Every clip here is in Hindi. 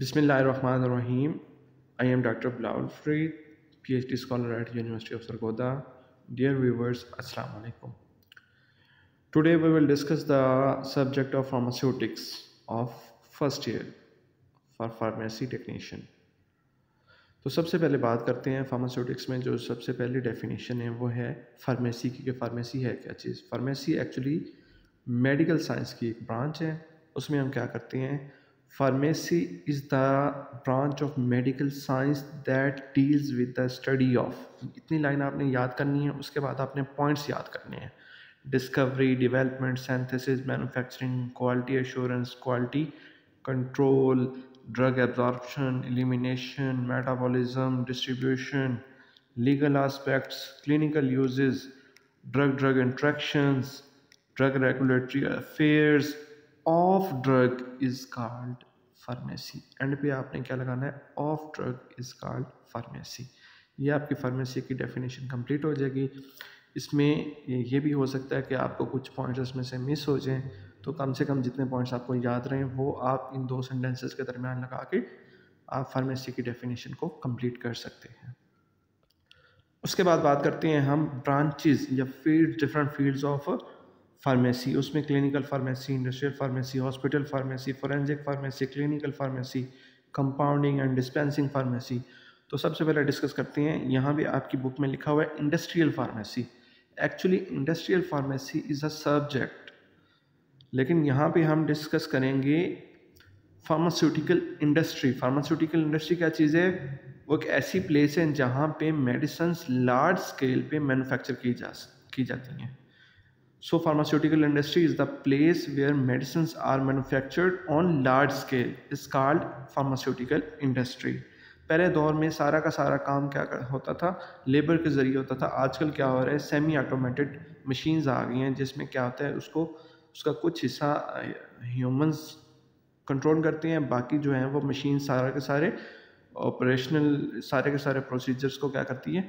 Bismillahirrahmanirrahim. I am Dr. Bilal Farid, PhD scholar at University of Sargodha. Dear viewers, Assalamu alaikum. Today we will discuss the subject of pharmaceutics of first year for pharmacy technician. तो सबसे पहले बात करते हैं फार्मास्यूटिक्स में जो सबसे पहली डेफिनेशन है वो है फार्मेसी की। फार्मेसी है क्या चीज़? फार्मेसी एक्चुअली मेडिकल साइंस की एक ब्रांच है। उसमें हम क्या करते हैं, pharmacy is the branch of medical science that deals with the study of. इतनी लाइन आपने याद करनी है, उसके बाद आपने पॉइंट्स याद करने हैं। Discovery, development, synthesis, manufacturing, quality assurance, quality control, drug absorption, elimination, metabolism, distribution, legal aspects, clinical uses, drug interactions, drug regulatory affairs of drug is called pharmacy. And पे आपने क्या लगाना है, of drug is called pharmacy. ये आपकी फार्मेसी की डेफिनेशन कंप्लीट हो जाएगी। इसमें ये भी हो सकता है कि आपको कुछ पॉइंट्स इसमें से मिस हो जाएं, तो कम से कम जितने पॉइंट्स आपको याद रहें वो आप इन दो सेंटेंसेस के दरमियान लगा के आप फार्मेसी की डेफिनेशन को कंप्लीट कर सकते हैं। उसके बाद बात करते हैं हम ब्रांचेस या field, different fields of pharmacy. उसमें clinical pharmacy, industrial pharmacy, hospital pharmacy, forensic pharmacy, clinical pharmacy, compounding and dispensing pharmacy. तो सबसे पहले डिस्कस करते हैं, यहाँ भी आपकी बुक में लिखा हुआ है industrial pharmacy. Actually industrial pharmacy is a subject, लेकिन यहाँ पे हम डिस्कस करेंगे फार्मास्यूटिकल इंडस्ट्री। फार्मास्यूटिकल इंडस्ट्री क्या चीज़ है? वो एक ऐसी प्लेस है जहाँ पे मेडिसिन्स लार्ज स्केल पे मैन्युफैक्चर की जाती हैं। So pharmaceutical industry is the place where medicines are manufactured on large scale is called pharmaceutical industry. पहले दौर में सारा का सारा काम क्या होता था, लेबर के ज़रिए होता था। आजकल क्या हो रहा है, सेमी ऑटोमेटेड मशीन्स आ गई हैं जिसमें क्या होता है, उसका कुछ हिस्सा ह्यूमंस कंट्रोल करते हैं, बाकी जो है वो मशीन सारा के सारे ऑपरेशनल सारे के सारे प्रोसीजर्स को क्या करती है,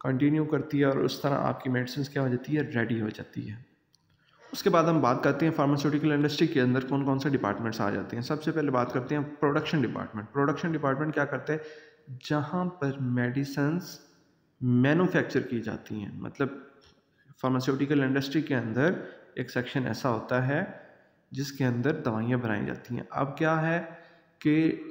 कंटिन्यू करती है, और उस तरह आपकी मेडिसिन क्या हो जाती है, रेडी हो जाती है। उसके बाद हम बात करते हैं फार्मास्यूटिकल इंडस्ट्री के अंदर कौन कौन से डिपार्टमेंट्स आ जाते हैं। सबसे पहले बात करते हैं प्रोडक्शन डिपार्टमेंट। प्रोडक्शन डिपार्टमेंट क्या करते हैं, जहाँ पर मेडिसिन्स मैन्युफैक्चर की जाती हैं। मतलब फार्मास्यूटिकल इंडस्ट्री के अंदर एक सेक्शन ऐसा होता है जिसके अंदर दवाइयाँ बनाई जाती हैं। अब क्या है कि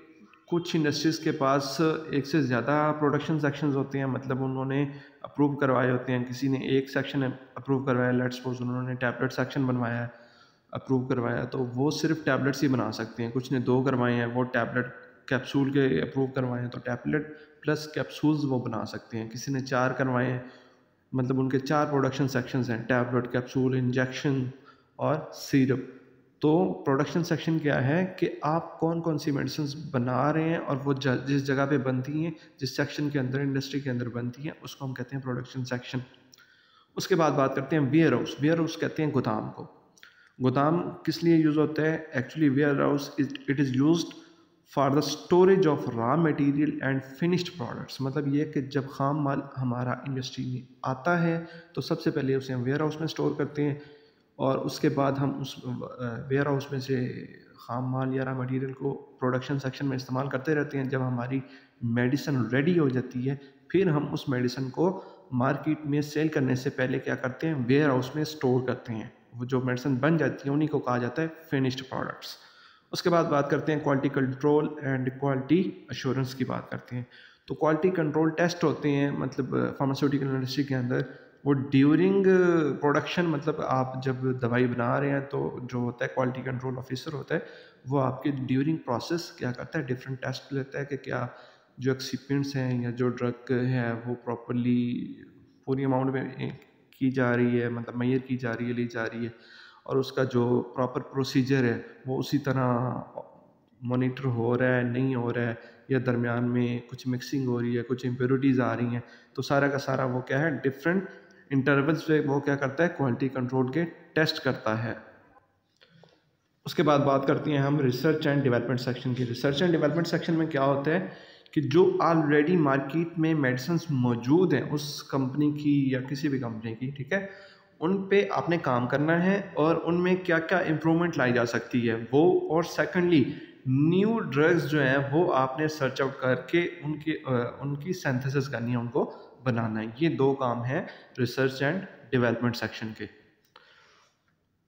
कुछ इंडस्ट्रीज़ के पास एक से ज़्यादा प्रोडक्शन सेक्शंस होते हैं, मतलब उन्होंने अप्रूव करवाए होते हैं। किसी ने एक सेक्शन अप्रूव करवाया, लेट्स सपोज उन्होंने टैबलेट सेक्शन बनवाया है, अप्रूव करवाया, तो वो सिर्फ टैबलेट्स ही बना सकते हैं। कुछ ने 2 करवाए हैं, वो टैबलेट कैप्सूल के अप्रूव करवाए हैं, तो टैबलेट प्लस कैप्सूल्स वो बना सकते हैं। किसी ने 4 करवाए हैं, मतलब उनके 4 प्रोडक्शन सेक्शंस हैं, टैबलेट, कैप्सूल, इंजेक्शन और सिरप। तो प्रोडक्शन सेक्शन क्या है कि आप कौन कौन सी मेडिसिन बना रहे हैं और वो जिस जगह पे बनती हैं, जिस सेक्शन के अंदर, इंडस्ट्री के अंदर बनती हैं, उसको हम कहते हैं प्रोडक्शन सेक्शन। उसके बाद बात करते हैं वेयर हाउस। वेयर हाउस कहते हैं गोदाम को। गोदाम किस लिए यूज़ होता है? Actually warehouse it is used for the storage of raw material and finished products. मतलब ये कि जब खाम माल हमारा इंडस्ट्री में आता है तो सबसे पहले उसे हम वेयर हाउस में स्टोर करते हैं, और उसके बाद हम उस वेयर हाउस में से खाम माल या रॉ मटेरियल को प्रोडक्शन सेक्शन में इस्तेमाल करते रहते हैं। जब हमारी मेडिसिन रेडी हो जाती है, फिर हम उस मेडिसिन को मार्केट में सेल करने से पहले क्या करते हैं, वेयर हाउस में स्टोर करते हैं। वो जो मेडिसिन बन जाती है उन्हीं को कहा जाता है फिनिश्ड प्रोडक्ट्स। उसके बाद बात करते हैं quality control and quality assurance की बात करते हैं। तो क्वालिटी कंट्रोल टेस्ट होते हैं, मतलब फार्मास्यूटिकल इंडस्ट्री के अंदर वो ड्यूरिंग प्रोडक्शन, मतलब आप जब दवाई बना रहे हैं तो जो होता है क्वालिटी कंट्रोल ऑफिसर होता है, वो आपके ड्यूरिंग प्रोसेस क्या करता है, डिफरेंट टेस्ट लेता है कि क्या जो एक्सिपिएंट्स हैं या जो ड्रग है वो प्रॉपरली पूरी अमाउंट में की जा रही है, मतलब मैयर की जा रही है, ली जा रही है, और उसका जो प्रॉपर प्रोसीजर है वो उसी तरह मॉनिटर हो रहा है, नहीं हो रहा है, या दरमियान में कुछ मिक्सिंग हो रही है, कुछ इम्प्योरिटीज़ आ रही हैं। तो सारा का सारा वो क्या है, डिफरेंट इंटरवल्स पे वो क्या करता है, क्वालिटी कंट्रोल के टेस्ट करता है। उसके बाद बात करते हैं हम रिसर्च एंड डेवलपमेंट सेक्शन की। रिसर्च एंड डेवलपमेंट सेक्शन में क्या होता है कि जो ऑलरेडी मार्केट में मेडिसिन मौजूद हैं उस कंपनी की या किसी भी कंपनी की, ठीक है, उन पे आपने काम करना है और उनमें क्या क्या इम्प्रूवमेंट लाई जा सकती है वो, और सेकेंडली न्यू ड्रग्स जो हैं वो आपने सर्च आउट करके उनकी सिंथेसिस करनी है, उनको बनाना है। ये 2 काम हैं रिसर्च एंड डेवलपमेंट सेक्शन के।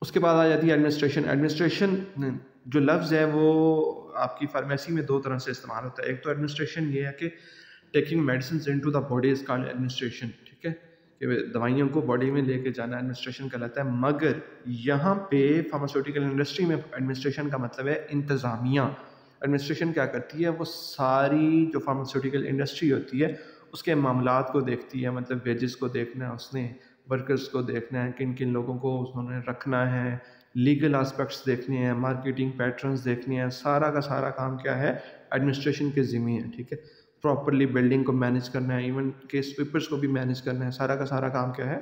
उसके बाद आ जाती है एडमिनिस्ट्रेशन। एडमिनिस्ट्रेशन जो लफ्ज़ है वो आपकी फार्मेसी में 2 तरह से इस्तेमाल होता है। एक तो एडमिनिस्ट्रेशन ये है कि taking medicine into the body is called administration, ठीक है, कि दवाइयों को बॉडी में लेके जाना एडमिनिस्ट्रेशन कहलाता है। मगर यहाँ पे फार्मास्यूटिकल इंडस्ट्री में एडमिनिस्ट्रेशन का मतलब है इंतज़ामिया। एडमिनिस्ट्रेशन क्या करती है, वो सारी जो फार्मास्यूटिकल इंडस्ट्री होती है उसके मामलात को देखती है, मतलब वेजेस को देखना है उसने, वर्कर्स को देखना है, किन किन लोगों को उन्होंने रखना है, लीगल आस्पेक्ट्स देखने हैं, मार्केटिंग पैटर्न्स देखने हैं। सारा का सारा काम क्या है, एडमिनिस्ट्रेशन के ज़िम्मे है, ठीक है। प्रॉपरली बिल्डिंग को मैनेज करना है, इवन के स्वीपर्स को भी मैनेज करना है, सारा का सारा काम क्या है,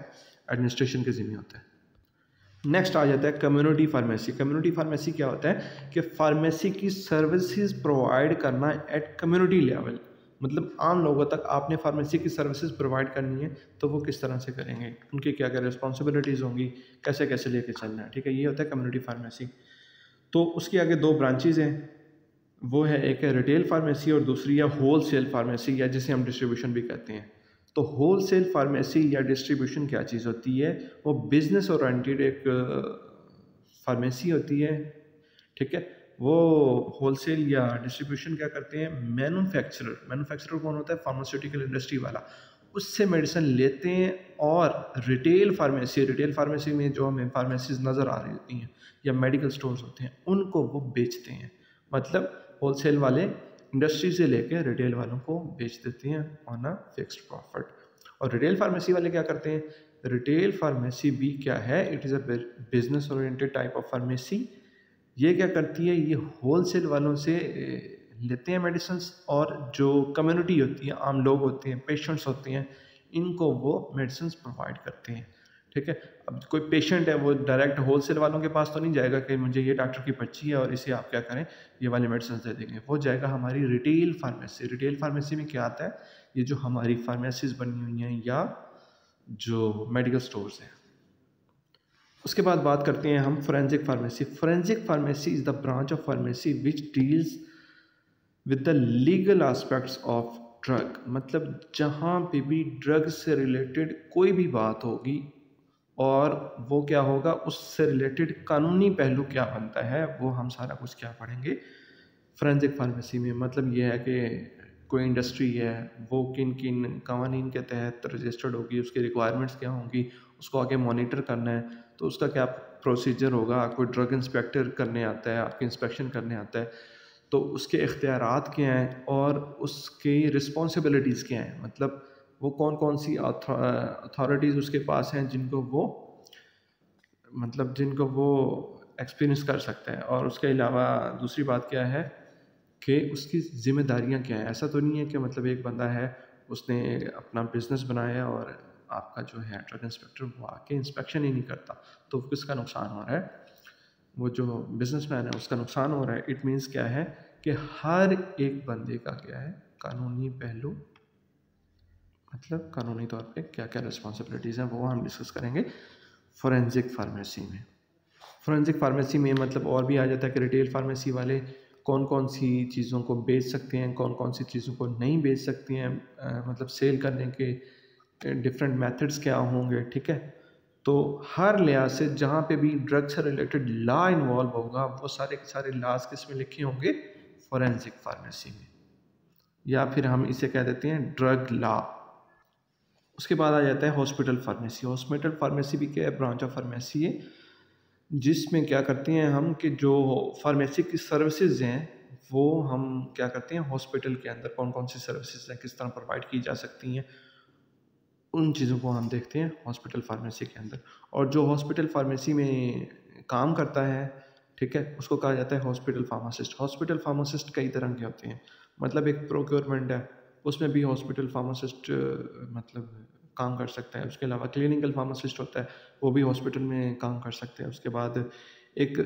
एडमिनिस्ट्रेशन के ज़िम्मे होता है। नेक्स्ट आ जाता है कम्युनिटी फार्मेसी। कम्युनिटी फार्मेसी क्या होता है कि फार्मेसी की सर्विसेज प्रोवाइड करना एट कम्युनिटी लेवल, मतलब आम लोगों तक आपने फार्मेसी की सर्विसेज प्रोवाइड करनी है तो वो किस तरह से करेंगे, उनकी क्या क्या रिस्पॉन्सिबिलिटीज़ होंगी, कैसे कैसे लेके चलना है, ठीक है। ये होता है कम्युनिटी फार्मेसी। तो उसकी आगे 2 ब्रांचेज हैं, वो है एक है रिटेल फार्मेसी और दूसरी है होल सेल फार्मेसी, या जिसे हम डिस्ट्रीब्यूशन भी कहते हैं। तो होल सेल फार्मेसी या डिस्ट्रीब्यूशन क्या चीज़ होती है, वो बिज़नेस ओरिएंटेड एक फार्मेसी होती है, ठीक है। वो होल सेल या डिस्ट्रीब्यूशन क्या करते हैं, मैन्युफैक्चरर कौन होता है, फार्मास्यूटिकल इंडस्ट्री वाला, उससे मेडिसिन लेते हैं। और रिटेल फार्मेसी में जो हमें फार्मेसीज नज़र आ रही होती हैं या मेडिकल स्टोर्स होते हैं उनको वो बेचते हैं, मतलब होलसेल वाले इंडस्ट्री से लेके रिटेल वालों को बेच देते हैं ऑन अ फिक्स्ड प्रॉफिट। और रिटेल फार्मेसी वाले क्या करते हैं, रिटेल फार्मेसी भी क्या है, it is a business oriented type of pharmacy. ये क्या करती है, ये होलसेल वालों से लेते हैं मेडिसिन, और जो कम्युनिटी होती है, आम लोग होते हैं, पेशेंट्स होते हैं, इनको वो मेडिसिन प्रोवाइड करते हैं, ठीक है। अब कोई पेशेंट है वो डायरेक्ट होलसेल वालों के पास तो नहीं जाएगा कि मुझे ये डॉक्टर की पर्ची है और इसे आप क्या करें, ये वाली मेडिसिन दे देंगे। वो जाएगा हमारी रिटेल फार्मेसी। रिटेल फार्मेसी में क्या आता है, ये जो हमारी फार्मेसीज बनी हुई हैं या जो मेडिकल स्टोर्स हैं। उसके बाद बात करते हैं हम forensic pharmacy. Forensic pharmacy is the branch of pharmacy which deals with the legal aspects of drug, मतलब जहाँ पे भी ड्रग से रिलेटेड कोई भी बात होगी और वो क्या होगा, उससे रिलेटेड कानूनी पहलू क्या बनता है, वो हम सारा कुछ क्या पढ़ेंगे फोरेंसिक फार्मेसी में। मतलब ये है कि कोई इंडस्ट्री है वो किन किन कवानीन के तहत रजिस्टर्ड होगी, उसकी रिक्वायरमेंट्स क्या होंगी, उसको आगे मॉनिटर करना है तो उसका क्या प्रोसीजर होगा। कोई ड्रग इंस्पेक्टर करने आता है, आपकी इंस्पेक्शन करने आता है, तो उसके इख्तियारात क्या हैं और उसकी रिस्पॉन्सिबिलिटीज़ क्या हैं, मतलब वो कौन कौन सी अथॉरिटीज़ उसके पास हैं जिनको वो एक्सपीरियंस कर सकता है। और उसके अलावा दूसरी बात क्या है कि उसकी ज़िम्मेदारियाँ क्या हैं। ऐसा तो नहीं है कि मतलब एक बंदा है उसने अपना बिज़नेस बनाया और आपका जो है ड्रग इंस्पेक्टर वो आके इंस्पेक्शन ही नहीं करता, तो किसका नुकसान हो रहा है, वो जो बिजनेसमैन है उसका नुकसान हो रहा है। इट मीन्स क्या है कि हर एक बंदे का क्या है कानूनी पहलू, मतलब कानूनी तौर पे क्या क्या रिस्पॉन्सिबिलिटीज़ हैं वो हम डिस्कस करेंगे फोरेंसिक फार्मेसी में। फोरेंसिक फार्मेसी में मतलब और भी आ जाता है कि रिटेल फार्मेसी वाले कौन कौन सी चीज़ों को बेच सकते हैं, कौन कौन सी चीज़ों को नहीं बेच सकती हैं, मतलब सेल करने के डिफरेंट मेथड्स क्या होंगे, ठीक है। तो हर लिहाज से जहाँ पे भी ड्रग से रिलेटेड लॉ इन्वॉल्व होगा वो सारे के सारे लॉज किसमें लिखे होंगे, फोरेंसिक फार्मेसी में, या फिर हम इसे कह देते हैं ड्रग लॉ। उसके बाद आ जाता है हॉस्पिटल फार्मेसी। हॉस्पिटल फार्मेसी भी क्या है, ब्रांच ऑफ फार्मेसी है जिसमें क्या करते हैं हम कि जो फार्मेसी की सर्विसेज हैं वो हम क्या करते हैं हॉस्पिटल के अंदर कौन कौन सी सर्विसेज हैं, किस तरह प्रोवाइड की जा सकती हैं, उन चीज़ों को हम देखते हैं हॉस्पिटल फार्मेसी के अंदर। और जो हॉस्पिटल फार्मेसी में काम करता है, ठीक है, उसको कहा जाता है हॉस्पिटल फार्मासिस्ट। हॉस्पिटल फार्मासिस्ट कई तरह के होते हैं, मतलब एक प्रोक्योरमेंट है उसमें भी हॉस्पिटल फार्मासिस्ट मतलब काम कर सकता है। उसके अलावा क्लिनिकल फार्मासिस्ट होता है, वो भी हॉस्पिटल में काम कर सकते हैं। उसके बाद एक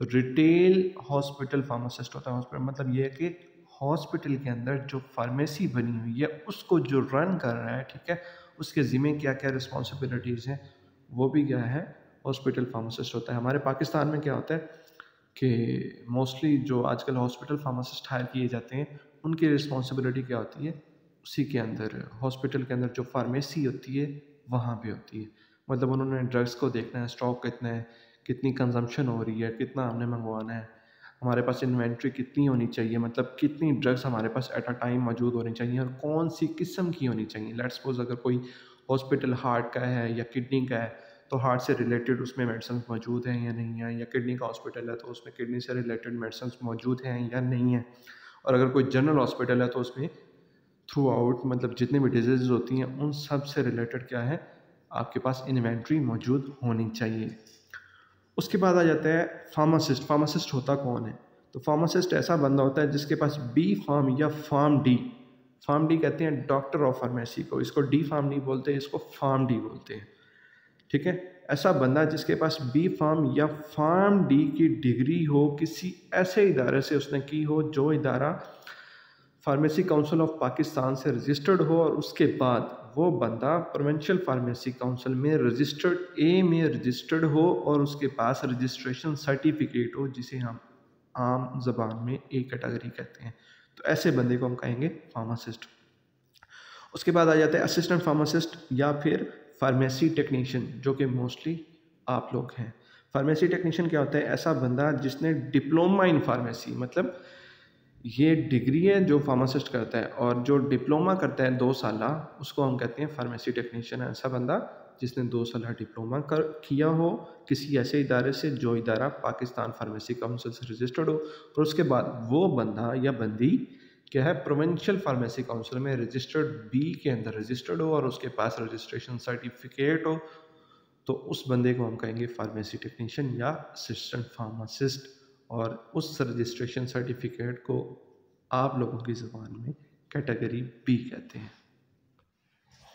रिटेल हॉस्पिटल फार्मासिस्ट होता है। हॉस्पिटल मतलब ये है कि हॉस्पिटल के अंदर जो फार्मेसी बनी हुई है उसको जो रन कर रहा है, ठीक है, उसके ज़िम्मे क्या क्या रिस्पॉन्सिबिलिटीज़ हैं वो भी क्या है हॉस्पिटल फार्मासिस्ट होता है। हमारे पाकिस्तान में क्या होता है, कि मोस्टली जो आजकल हॉस्पिटल फार्मासिस्ट हायर किए जाते हैं उनकी रिस्पॉन्सिबिलिटी क्या होती है, उसी के अंदर हॉस्पिटल के अंदर जो फार्मेसी होती है वहाँ पे होती है। मतलब उन्होंने ड्रग्स को देखना है, स्टॉक कितना है, कितनी कंजम्पशन हो रही है, कितना हमने मंगवाना है, हमारे पास इन्वेंट्री कितनी होनी चाहिए, मतलब कितनी ड्रग्स हमारे पास एट अ टाइम मौजूद होनी चाहिए और कौन सी किस्म की होनी चाहिए। लेट्स सपोज अगर कोई हॉस्पिटल हार्ट का है या किडनी का है तो हार्ट से रिलेटेड उसमें मेडिसिन मौजूद हैं या नहीं है, या किडनी का हॉस्पिटल है तो उसमें किडनी से रिलेटेड मेडिसिन मौजूद हैं या नहीं है। और अगर कोई जनरल हॉस्पिटल है तो उसमें थ्रू आउट मतलब जितनी भी डिजीज़ होती हैं उन सब से रिलेटेड क्या है, आपके पास इन्वेंट्री मौजूद होनी चाहिए। उसके बाद आ जाता है फार्मासिस्ट। फार्मासिस्ट होता कौन है? तो फार्मासिस्ट ऐसा बंदा होता है जिसके पास बी फार्म या फार्म डी, फार्म डी कहते हैं डॉक्टर ऑफ फार्मेसी को, इसको डी फार्म नहीं बोलते, इसको फार्म डी बोलते हैं। ठीक है, ऐसा बंदा जिसके पास बी फार्म या फार्म डी की डिग्री हो, किसी ऐसे इदारे से उसने की हो जो इदारा फार्मेसी काउंसिल ऑफ पाकिस्तान से रजिस्टर्ड हो, और उसके बाद वो बंदा प्रोविंशियल फार्मेसी काउंसिल में रजिस्टर्ड ए में रजिस्टर्ड हो और उसके पास रजिस्ट्रेशन सर्टिफिकेट हो, जिसे हम आम ज़बान में ए कैटेगरी कहते हैं। तो ऐसे बंदे को हम कहेंगे फार्मासिस्ट। उसके बाद आ जाता है असिस्टेंट फार्मासिस्ट या फिर फार्मेसी टेक्नीशियन, जो कि मोस्टली आप लोग हैं। फार्मेसी टेक्नीशियन क्या होता है? ऐसा बंदा जिसने डिप्लोमा इन फार्मेसी, मतलब ये डिग्री है जो फार्मासिस्ट करता है, और जो डिप्लोमा करता है 2 साल, उसको हम कहते हैं फार्मेसी टेक्नीशियन। ऐसा बंदा जिसने 2 साल डिप्लोमा किया हो किसी ऐसे इदारे से जो इदारा पाकिस्तान फार्मेसी काउंसिल से रजिस्टर्ड हो, और उसके बाद वो बंदा या बंदी क्या है, प्रोविंशियल फार्मेसी काउंसिल में रजिस्टर्ड बी के अंदर रजिस्टर्ड हो और उसके पास रजिस्ट्रेशन सर्टिफिकेट हो, तो उस बंदे को हम कहेंगे फार्मेसी टेक्नीशियन या असिस्टेंट फार्मासिस्ट। और उस रजिस्ट्रेशन सर्टिफिकेट को आप लोगों की ज़बान में कैटेगरी बी कहते हैं।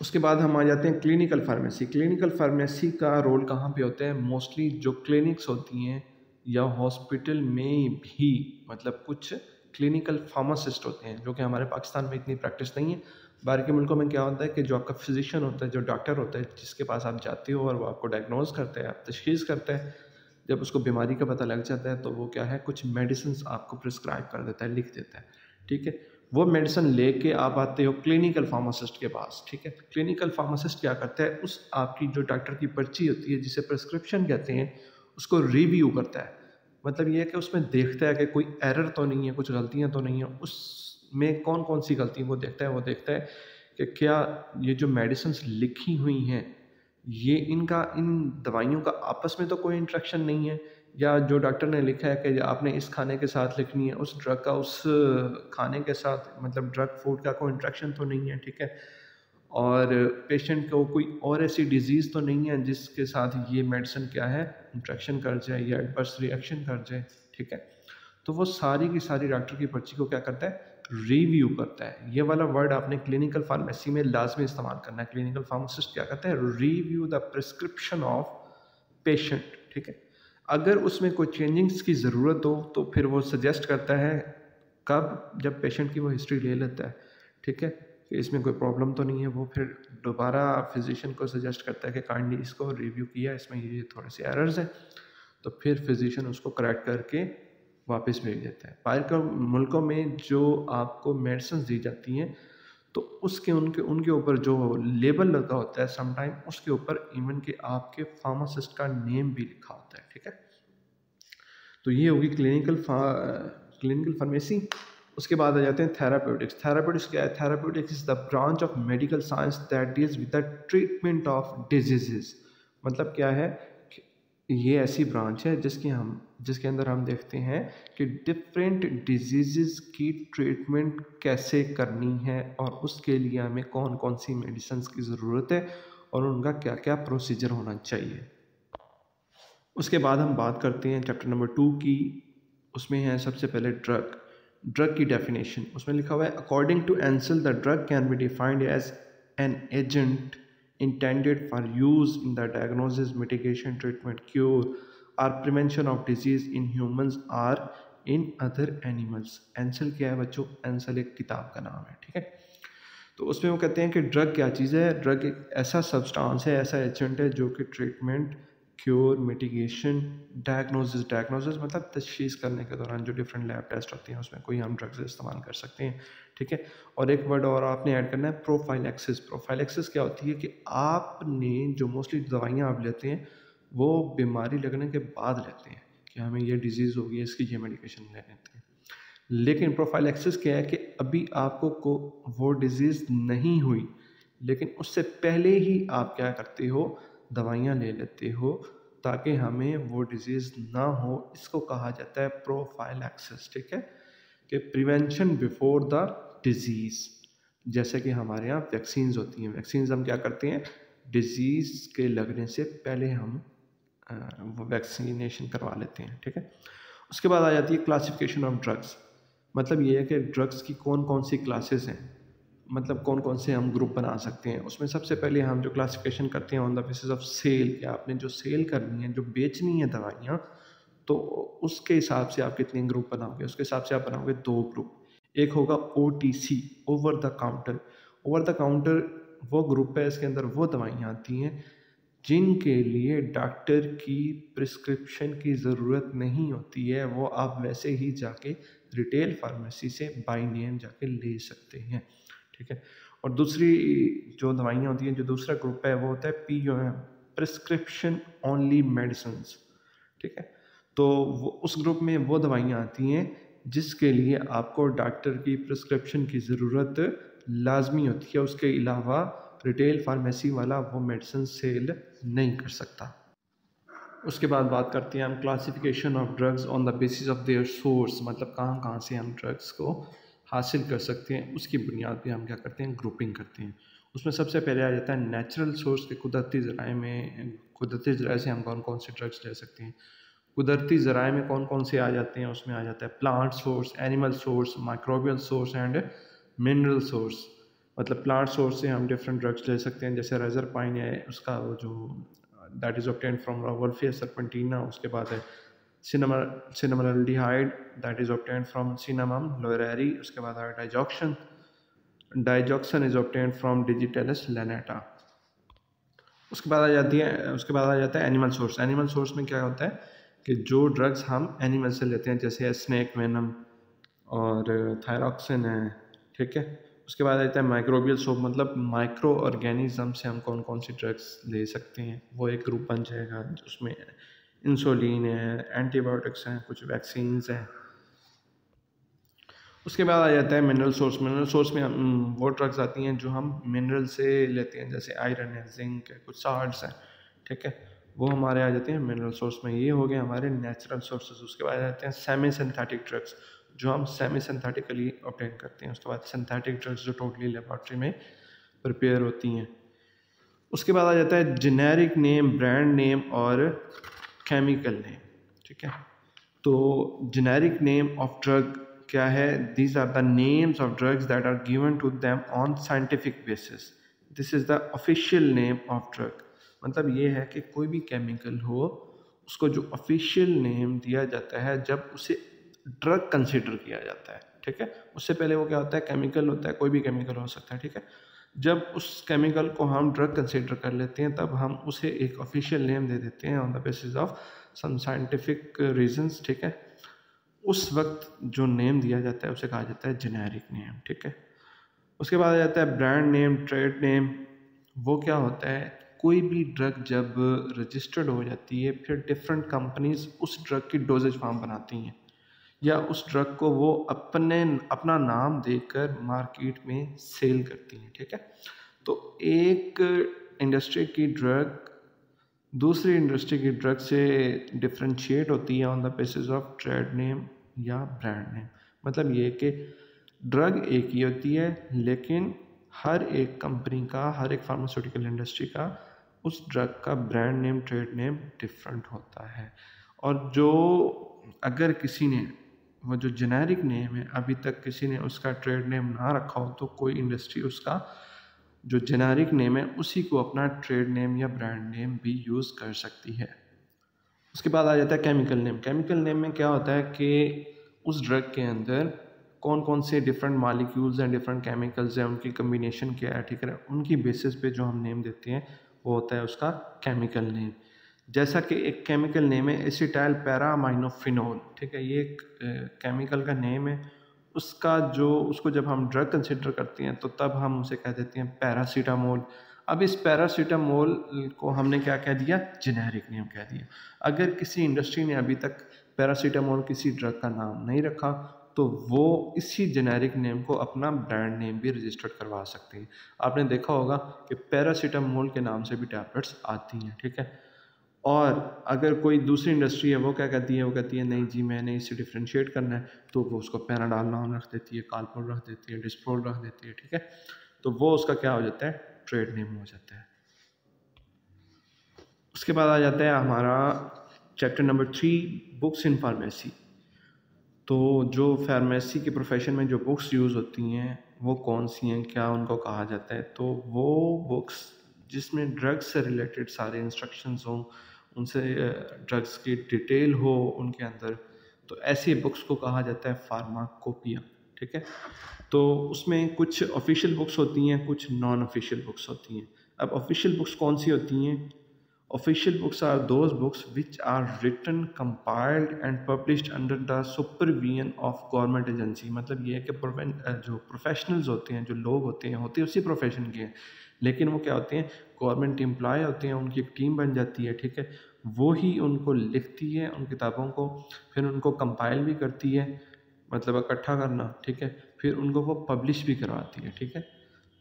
उसके बाद हम आ जाते हैं क्लिनिकल फार्मेसी। क्लिनिकल फार्मेसी का रोल कहाँ पे होता है? मोस्टली जो क्लिनिक्स होती हैं या हॉस्पिटल में भी, मतलब कुछ क्लिनिकल फार्मासिस्ट होते हैं, जो कि हमारे पाकिस्तान में इतनी प्रैक्टिस नहीं है। बाहर के मुल्कों में क्या होता है कि जो आपका फिजिशियन होता है, जो डॉक्टर होता है, जिसके पास आप जाते हो और वो आपको डायग्नोज करता है, आप तशखीस करता है, जब उसको बीमारी का पता लग जाता है तो वो क्या है, कुछ मेडिसिन आपको प्रिस्क्राइब कर देता है, लिख देता है। ठीक है, वो मेडिसिन लेके आप आते हो क्लिनिकल फार्मासिस्ट के पास। ठीक है, क्लिनिकल फार्मासिस्ट क्या करता है, उस आपकी जो डॉक्टर की पर्ची होती है जिसे प्रिस्क्रिप्शन कहते हैं, उसको रिव्यू करता है। मतलब ये है कि उसमें देखता है कि कोई एरर तो नहीं है, कुछ गलतियां तो नहीं है, उसमें कौन कौन सी गलतियों को देखता है। वो देखता है कि क्या ये जो मेडिसिन लिखी हुई हैं, ये इनका इन दवाइयों का आपस में तो कोई इंट्रैक्शन नहीं है, या जो डॉक्टर ने लिखा है कि आपने इस खाने के साथ लिखनी है, उस ड्रग का उस खाने के साथ, मतलब ड्रग फूड का कोई इंट्रैक्शन तो नहीं है। ठीक है, और पेशेंट को कोई और ऐसी डिजीज़ तो नहीं है जिसके साथ ये मेडिसिन क्या है, इंट्रैक्शन कर जाए या एडवर्स रिएक्शन कर जाए। ठीक है, तो वो सारी की सारी डॉक्टर की पर्ची को क्या करता है, रिव्यू करता है। ये वाला वर्ड आपने क्लिनिकल फार्मेसी में लाजमी इस्तेमाल करना है। क्लिनिकल फार्मासिस्ट क्या करता है, review the prescription of patient. ठीक है, अगर उसमें कोई चेंजिंग्स की ज़रूरत हो तो फिर वो सजेस्ट करता है, कब? जब पेशेंट की वो हिस्ट्री ले लेता है। ठीक है, कि इसमें कोई प्रॉब्लम तो नहीं है, वो फिर दोबारा फिजिशियन को सजेस्ट करता है कि काइंडली इसको रिव्यू किया, इसमें ये थोड़े से एरर्स हैं, तो फिर फिजिशियन उसको करेक्ट करके वापस भेज देता है। बाहर के मुल्कों में जो आपको मेडिसिन दी जाती हैं तो उसके उनके ऊपर जो लेबल लगा होता है समटाइम, उसके ऊपर इवन कि आपके फार्मासिस्ट का नेम भी लिखा होता है। ठीक है, तो ये होगी क्लिनिकल फार्मेसी। उसके बाद आ जाते हैं थेराप्यूटिक्स। थेराप्यूटिक्स क्या है? Therapeutics is the branch of medical science that deals with the treatment of diseases. मतलब क्या है, ये ऐसी ब्रांच है जिसके अंदर हम देखते हैं कि डिफरेंट डिजीज़ की ट्रीटमेंट कैसे करनी है और उसके लिए हमें कौन कौन सी मेडिसिन की ज़रूरत है और उनका क्या क्या प्रोसीजर होना चाहिए। उसके बाद हम बात करते हैं चैप्टर नंबर 2 की। उसमें है सबसे पहले ड्रग की डेफिनेशन। उसमें लिखा हुआ है, according to Ansel the drug can be defined as an agent intended for use in the diagnosis, mitigation, treatment, cure or prevention of disease in humans or in other animals। Anselm क्या है बच्चों? एंसल एक किताब का नाम है। ठीक है, तो उसमें वो कहते हैं कि ड्रग क्या चीज़ है। ड्रग एक ऐसा सब्सटेंस है, ऐसा एजेंट है जो कि treatment cure, mitigation, diagnosis. Diagnosis मतलब तशखीस करने के दौरान जो डिफरेंट लैब टेस्ट होते हैं उसमें कोई हम ड्रग्स इस्तेमाल कर सकते हैं, ठीक है। और एक वर्ड और आपने ऐड करना है, प्रोफाइलैक्सिस। प्रोफाइलैक्सिस क्या होती है कि आपने जो मोस्टली दवाइयाँ आप लेते हैं वो बीमारी लगने के बाद लेते हैं कि हमें ये डिजीज़ होगी, इसकी ये मेडिकेशन ले लेते हैं। लेकिन प्रोफाइलैक्सिस क्या है कि अभी आपको वो डिजीज़ नहीं हुई, लेकिन उससे पहले ही आप क्या करते हो, दवाइयाँ ले लेते हो ताकि हमें वो डिजीज़ ना हो। इसको कहा जाता है प्रोफाइलैक्सिस, ठीक है, कि प्रिवेंशन बिफोर द डिजीज़। जैसे कि हमारे यहाँ वैक्सीन्स होती हैं, वैक्सीन्स हम क्या करते हैं, डिजीज़ के लगने से पहले हम वो वैक्सीनेशन करवा लेते हैं, ठीक है। उसके बाद आ जाती है क्लासिफिकेशन ऑफ ड्रग्स। मतलब ये है कि ड्रग्स की कौन कौन सी क्लासेस हैं, मतलब कौन कौन से हम ग्रुप बना सकते हैं। उसमें सबसे पहले हम जो क्लासिफिकेशन करते हैं on the basis of cell, कि आपने जो सेल करनी है, जो बेचनी है दवाइयाँ, तो उसके हिसाब से आप कितने ग्रुप बनाओगे, उसके हिसाब से आप बनाओगे 2 ग्रुप। एक होगा OTC, over the counter. Over the counter वो ग्रुप है, इसके अंदर वो दवाइयाँ आती हैं जिनके लिए डॉक्टर की प्रिस्क्रिप्शन की ज़रूरत नहीं होती है, वो आप वैसे ही जाके रिटेल फार्मेसी से बाय नेम जाके ले सकते हैं, ठीक है। और दूसरी जो दवाइयाँ होती हैं, जो दूसरा ग्रुप है वो होता है POM, प्रिस्क्रिप्शन ओनली मेडिसिन्स, ठीक है। तो वो उस ग्रुप में वो दवाइयाँ आती हैं जिसके लिए आपको डॉक्टर की प्रिस्क्रिप्शन की ज़रूरत लाजमी होती है, उसके अलावा रिटेल फार्मेसी वाला वो मेडिसिन सेल नहीं कर सकता। उसके बाद बात करते हैं हम classification of drugs on the basis of their source, मतलब कहाँ कहाँ से हम ड्रग्स को हासिल कर सकते हैं, उसकी बुनियाद पे हम क्या करते हैं, ग्रुपिंग करते हैं। उसमें सबसे पहले आ जाता है नेचुरल सोर्स के, कुदरती ज़राए में, कुदरती ज़राए से हम कौन कौन से ड्रग्स ले सकते हैं। कुदरती ज़राए में कौन कौन से आ जाते हैं, उसमें आ जाता है plant source, animal source, microbial source and mineral source. मतलब प्लांट सोर्स से हम डिफरेंट ड्रग्स ले सकते हैं, जैसे रेजरपाइन है, उसका वो जो that is obtained from wolfia serpentina. उसके बाद है cinnamaldehyde, that is obtained from cinnamomum loureirii. उसके बाद है digoxin, digoxin is obtained from digitalis lanata. उसके बाद आ जाता है एनिमल सोर्स। एनिमल सोर्स में क्या होता है कि जो ड्रग्स हम एनिमल से लेते हैं, जैसे स्नेक वेनम और थायरॉक्सिन है, ठीक है। उसके बाद आता है माइक्रोबियल सोप, मतलब माइक्रो ऑर्गेनिज्म से हम कौन कौन सी ड्रग्स ले सकते हैं, वो एक ग्रुप बन जाएगा। उसमें इंसुलिन है, एंटीबायोटिक्स हैं, कुछ वैक्सीन्स हैं। उसके बाद आ जाता है मिनरल सोर्स। मिनरल सोर्स में वो ड्रग्स आती हैं जो हम मिनरल से लेते हैं, जैसे आयरन है, जिंक है, कुछ साल्ट्स हैं, ठीक है, वो हमारे आ जाते हैं मिनरल सोर्स में। ये हो गए हमारे नेचुरल सोर्सेज। उसके बाद आ जाते हैं सेमी सिंथेटिक ड्रग्स, जो हम सेमी सिंथेटिकली ऑब्टेन करते हैं। उसके बाद सिंथेटिक ड्रग्स जो टोटली लेबॉर्ट्री में प्रिपेयर होती हैं। उसके बाद आ जाता है जेनेरिक नेम, ब्रांड नेम और केमिकल नेम, ठीक है। तो जेनेरिक नेम ऑफ ड्रग क्या है, these are the names of drugs that are given to them on scientific basis, this is the official name of drug. मतलब ये है कि कोई भी केमिकल हो, उसको जो ऑफिशियल नेम दिया जाता है जब उसे ड्रग कंसिडर किया जाता है, ठीक है। उससे पहले वो क्या होता है, केमिकल होता है, कोई भी केमिकल हो सकता है, ठीक है। जब उस केमिकल को हम ड्रग कंसिडर कर लेते हैं, तब हम उसे एक ऑफिशियल नेम दे देते हैं on the basis of some scientific reasons, ठीक है। उस वक्त जो नेम दिया जाता है उसे कहा जाता है जेनेरिक नेम, ठीक है। उसके बाद आ जाता है ब्रांड नेम, ट्रेड नेम। वो क्या होता है, कोई भी ड्रग जब रजिस्टर्ड हो जाती है, फिर डिफरेंट कंपनीज उस ड्रग की डोजेज फॉर्म बनाती हैं, या उस ड्रग को वो अपना नाम देकर मार्केट में सेल करती हैं, ठीक है। तो एक इंडस्ट्री की ड्रग दूसरी इंडस्ट्री की ड्रग से डिफ्रेंशिएट होती है on the basis of trade name या ब्रांड नेम। मतलब ये कि ड्रग एक ही होती है, लेकिन हर एक कंपनी का, हर एक फार्मास्यूटिकल इंडस्ट्री का उस ड्रग का brand name, trade name different होता है। और जो अगर किसी ने वो जो जेनेरिक नेम है, अभी तक किसी ने उसका ट्रेड नेम ना रखा हो, तो कोई इंडस्ट्री उसका जो जेनेरिक नेम है उसी को अपना ट्रेड नेम या ब्रांड नेम भी यूज़ कर सकती है। उसके बाद आ जाता है केमिकल नेम। केमिकल नेम में क्या होता है कि उस ड्रग के अंदर कौन कौन से डिफरेंट मालिक्यूल्स हैं, डिफरेंट केमिकल्स हैं, उनकी कम्बिनेशन क्या है, ठीक है, उनकी बेसिस पे जो हम नेम देते हैं वो होता है उसका केमिकल नेम। जैसा कि एक केमिकल नेम है एसिटाइल पैरामाइनोफिनोल, ठीक है, ये एक केमिकल का नेम है। उसको जब हम ड्रग कंसिडर करते हैं तो तब हम उसे कह देते हैं पैरासीटामोल। अब इस पैरासीटामोल को हमने क्या कह दिया, जेनेरिक नेम कह दिया। अगर किसी इंडस्ट्री ने अभी तक पैरासीटामोल किसी ड्रग का नाम नहीं रखा तो वो इसी जेनेरिक नेम को अपना ब्रांड नेम भी रजिस्टर्ड करवा सकते हैं। आपने देखा होगा कि पैरासीटामोल के नाम से भी टैबलेट्स आती हैं, ठीक है। और अगर कोई दूसरी इंडस्ट्री है वो क्या कहती है, वो कहती है नहीं जी मैंने इससे डिफ्रेंशिएट करना है, तो वो उसको पैनाडॉल नाम रख देती है, कालपोल रख देती है, डिस्प्रोल रख देती है, ठीक है। तो वो उसका क्या हो जाता है, ट्रेड नेम हो जाता है। उसके बाद आ जाता है हमारा chapter number 3, books in pharmacy. तो जो फार्मेसी के प्रोफेशन में जो बुक्स यूज़ होती हैं वो कौन सी हैं, क्या उनको कहा जाता है, तो वो बुक्स जिसमें ड्रग्स से रिलेटेड सारे इंस्ट्रक्शंस हों, उनसे ड्रग्स की डिटेल हो उनके अंदर, तो ऐसी बुक्स को कहा जाता है फार्माकोपिया, ठीक है। तो उसमें कुछ ऑफिशियल बुक्स होती हैं, कुछ नॉन ऑफिशियल बुक्स होती हैं। अब ऑफिशियल बुक्स कौन सी होती हैं, official books are those books which are written, compiled and published under the supervision of government agency। मतलब ये है कि जो प्रोफेशनल्स होते हैं, जो लोग होते उसी प्रोफेशन के हैं, लेकिन वो क्या होते हैं, गवर्नमेंट एम्प्लॉय होते हैं, उनकी एक टीम बन जाती है, ठीक है। वो ही उनको लिखती है उन किताबों को, फिर उनको कंपाइल भी करती है, मतलब इकट्ठा करना, ठीक है, फिर उनको वो पब्लिश भी करवाती है, ठीक है।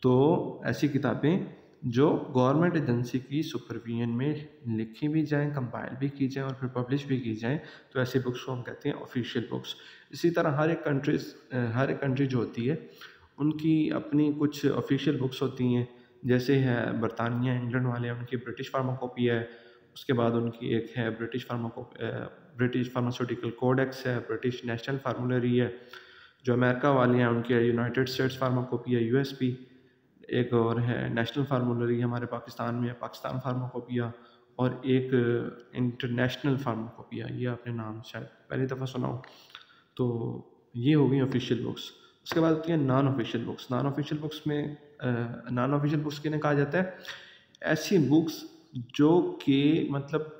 तो ऐसी किताबें जो गवर्नमेंट एजेंसी की सुपरविजन में लिखी भी जाएं, कंपाइल भी की जाएं और फिर पब्लिश भी की जाएं, तो ऐसे बुक्स को हम कहते हैं ऑफिशियल बुक्स। इसी तरह हर एक कंट्री जो होती है उनकी अपनी कुछ ऑफिशियल बुक्स होती हैं। जैसे है बरतानिया, इंग्लैंड वाले, उनकी ब्रिटिश फार्माकोपिया है। उसके बाद उनकी एक है ब्रिटिश फार्मास्यूटिकल कोडेक्स है, ब्रिटिश नेशनल फार्मूलरी है। जो अमेरिका वाले हैं उनकी है यूनाइटेड स्टेट्स फार्माकोपिया, यूएसपी। एक और है नेशनल फार्मूलरी, हमारे पाकिस्तान में है पाकिस्तान फार्माकोपिया, और एक इंटरनेशनल फार्माकोपिया, ये आपने नाम शायद पहली दफ़ा सुना हो। तो ये हो गई ऑफिशियल बुक्स। उसके बाद होती है non official books. Non official books किन्हें कहा जाता है, ऐसी बुक्स जो कि मतलब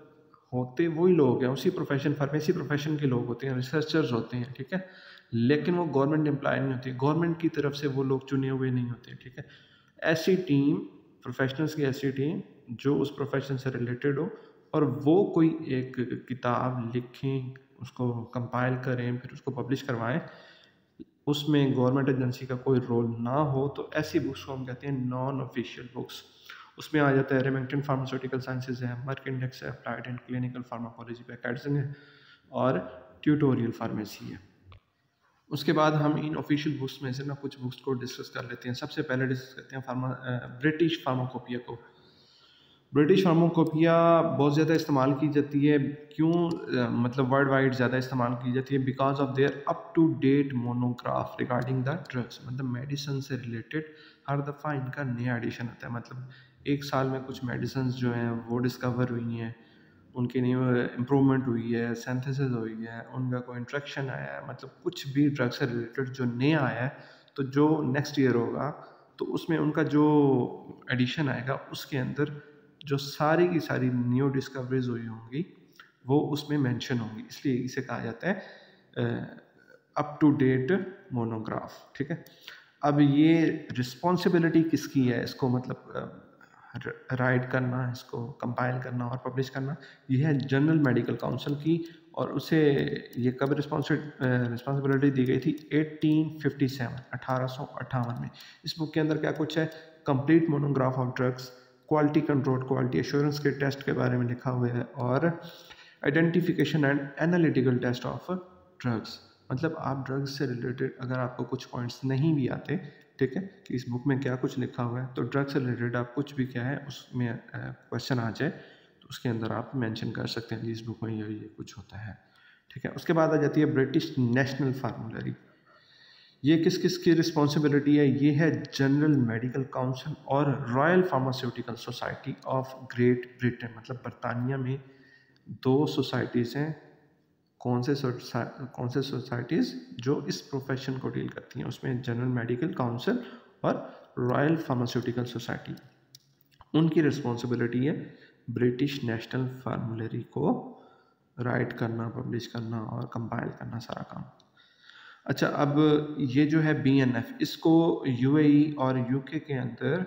होते वही लोग हैं, उसी प्रोफेशन, फार्मेसी प्रोफेशन के लोग होते हैं, रिसर्चर्स होते हैं, ठीक है, लेकिन वो गवर्नमेंट एम्प्लॉय नहीं होती, गवर्नमेंट की तरफ से वो लोग चुने हुए नहीं होते, ठीक है। ऐसी टीम, प्रोफेशनल्स की ऐसी टीम जो उस प्रोफेशन से रिलेटेड हो और वो कोई एक किताब लिखें, उसको कंपाइल करें, फिर उसको पब्लिश करवाएं, उसमें गवर्नमेंट एजेंसी का कोई रोल ना हो, तो ऐसी बुक्स को हम कहते हैं नॉन ऑफिशियल बुक्स। उसमें आ जाता है रेमिंगटन फार्मास्यूटिकल साइंसेज है, मर्क इंडेक्स है, अप्लाइड एंड क्लिनिकल फार्माकोलॉजी पे कैटसन है, और ट्यूटोरियल फार्मेसी है। उसके बाद हम इन ऑफिशियल बुक्स में से ना कुछ बुक्स को डिस्कस कर लेते हैं। सबसे पहले डिस्कस करते हैं ब्रिटिश फार्माकोपिया को। ब्रिटिश फार्माकोपिया बहुत ज़्यादा इस्तेमाल की जाती है, क्यों मतलब वर्ल्ड वाइड ज़्यादा इस्तेमाल की जाती है, because of their up to date monograph regarding the drugs. मतलब मेडिसिन से रिलेटेड हर दफ़ा इनका नया एडिशन आता है, मतलब एक साल में कुछ मेडिसिन जो हैं वो डिस्कवर हुई हैं, उनकी न्यू इम्प्रूवमेंट हुई है, सिंथेसिस हुई है, उनका कोई इंट्रैक्शन आया है, मतलब कुछ भी ड्रग से रिलेटेड जो नया आया है, तो जो नेक्स्ट ईयर होगा तो उसमें उनका जो एडिशन आएगा उसके अंदर जो सारी की सारी न्यू डिस्कवरीज हुई होंगी वो उसमें मेंशन होंगी, इसलिए इसे कहा जाता है अप टू डेट मोनोग्राफ, ठीक है। अब ये रिस्पॉन्सिबिलिटी किसकी है, इसको मतलब राइट करना, इसको कंपाइल करना और पब्लिश करना, ये है जनरल मेडिकल काउंसिल की, और उसे ये कब रिस्पॉन्सिबिलिटी दी गई थी, 1857 में। इस बुक के अंदर क्या कुछ है, complete monograph of drugs, quality control, quality assurance के टेस्ट के बारे में लिखा हुआ है, और identification and analytical test of drugs. मतलब आप ड्रग्स से रिलेटेड अगर आपको कुछ पॉइंट्स नहीं भी आते, ठीक है, कि इस बुक में क्या कुछ लिखा हुआ है, तो ड्रग्स से रिलेटेड आप कुछ भी क्या है उसमें क्वेश्चन आ जाए तो उसके अंदर आप मेंशन कर सकते हैं इस बुक में ये कुछ होता है, ठीक है। उसके बाद आ जाती है ब्रिटिश नेशनल फार्मूलरी। ये किस किस की रिस्पॉन्सिबिलिटी है, ये है जनरल मेडिकल काउंसिल और royal pharmaceutical society of great Britain. मतलब बरतानिया में दो सोसाइटीज़ हैं, कौन से सोसाइटीज़ जो इस प्रोफेशन को डील करती हैं, उसमें जनरल मेडिकल काउंसिल और रॉयल फार्मास्यूटिकल सोसाइटी, उनकी रिस्पॉन्सिबिलिटी है ब्रिटिश नेशनल फार्मूलरी को राइट करना, पब्लिश करना और कंपाइल करना सारा काम। अच्छा, अब ये जो है BNF, इसको UAE और UK के अंदर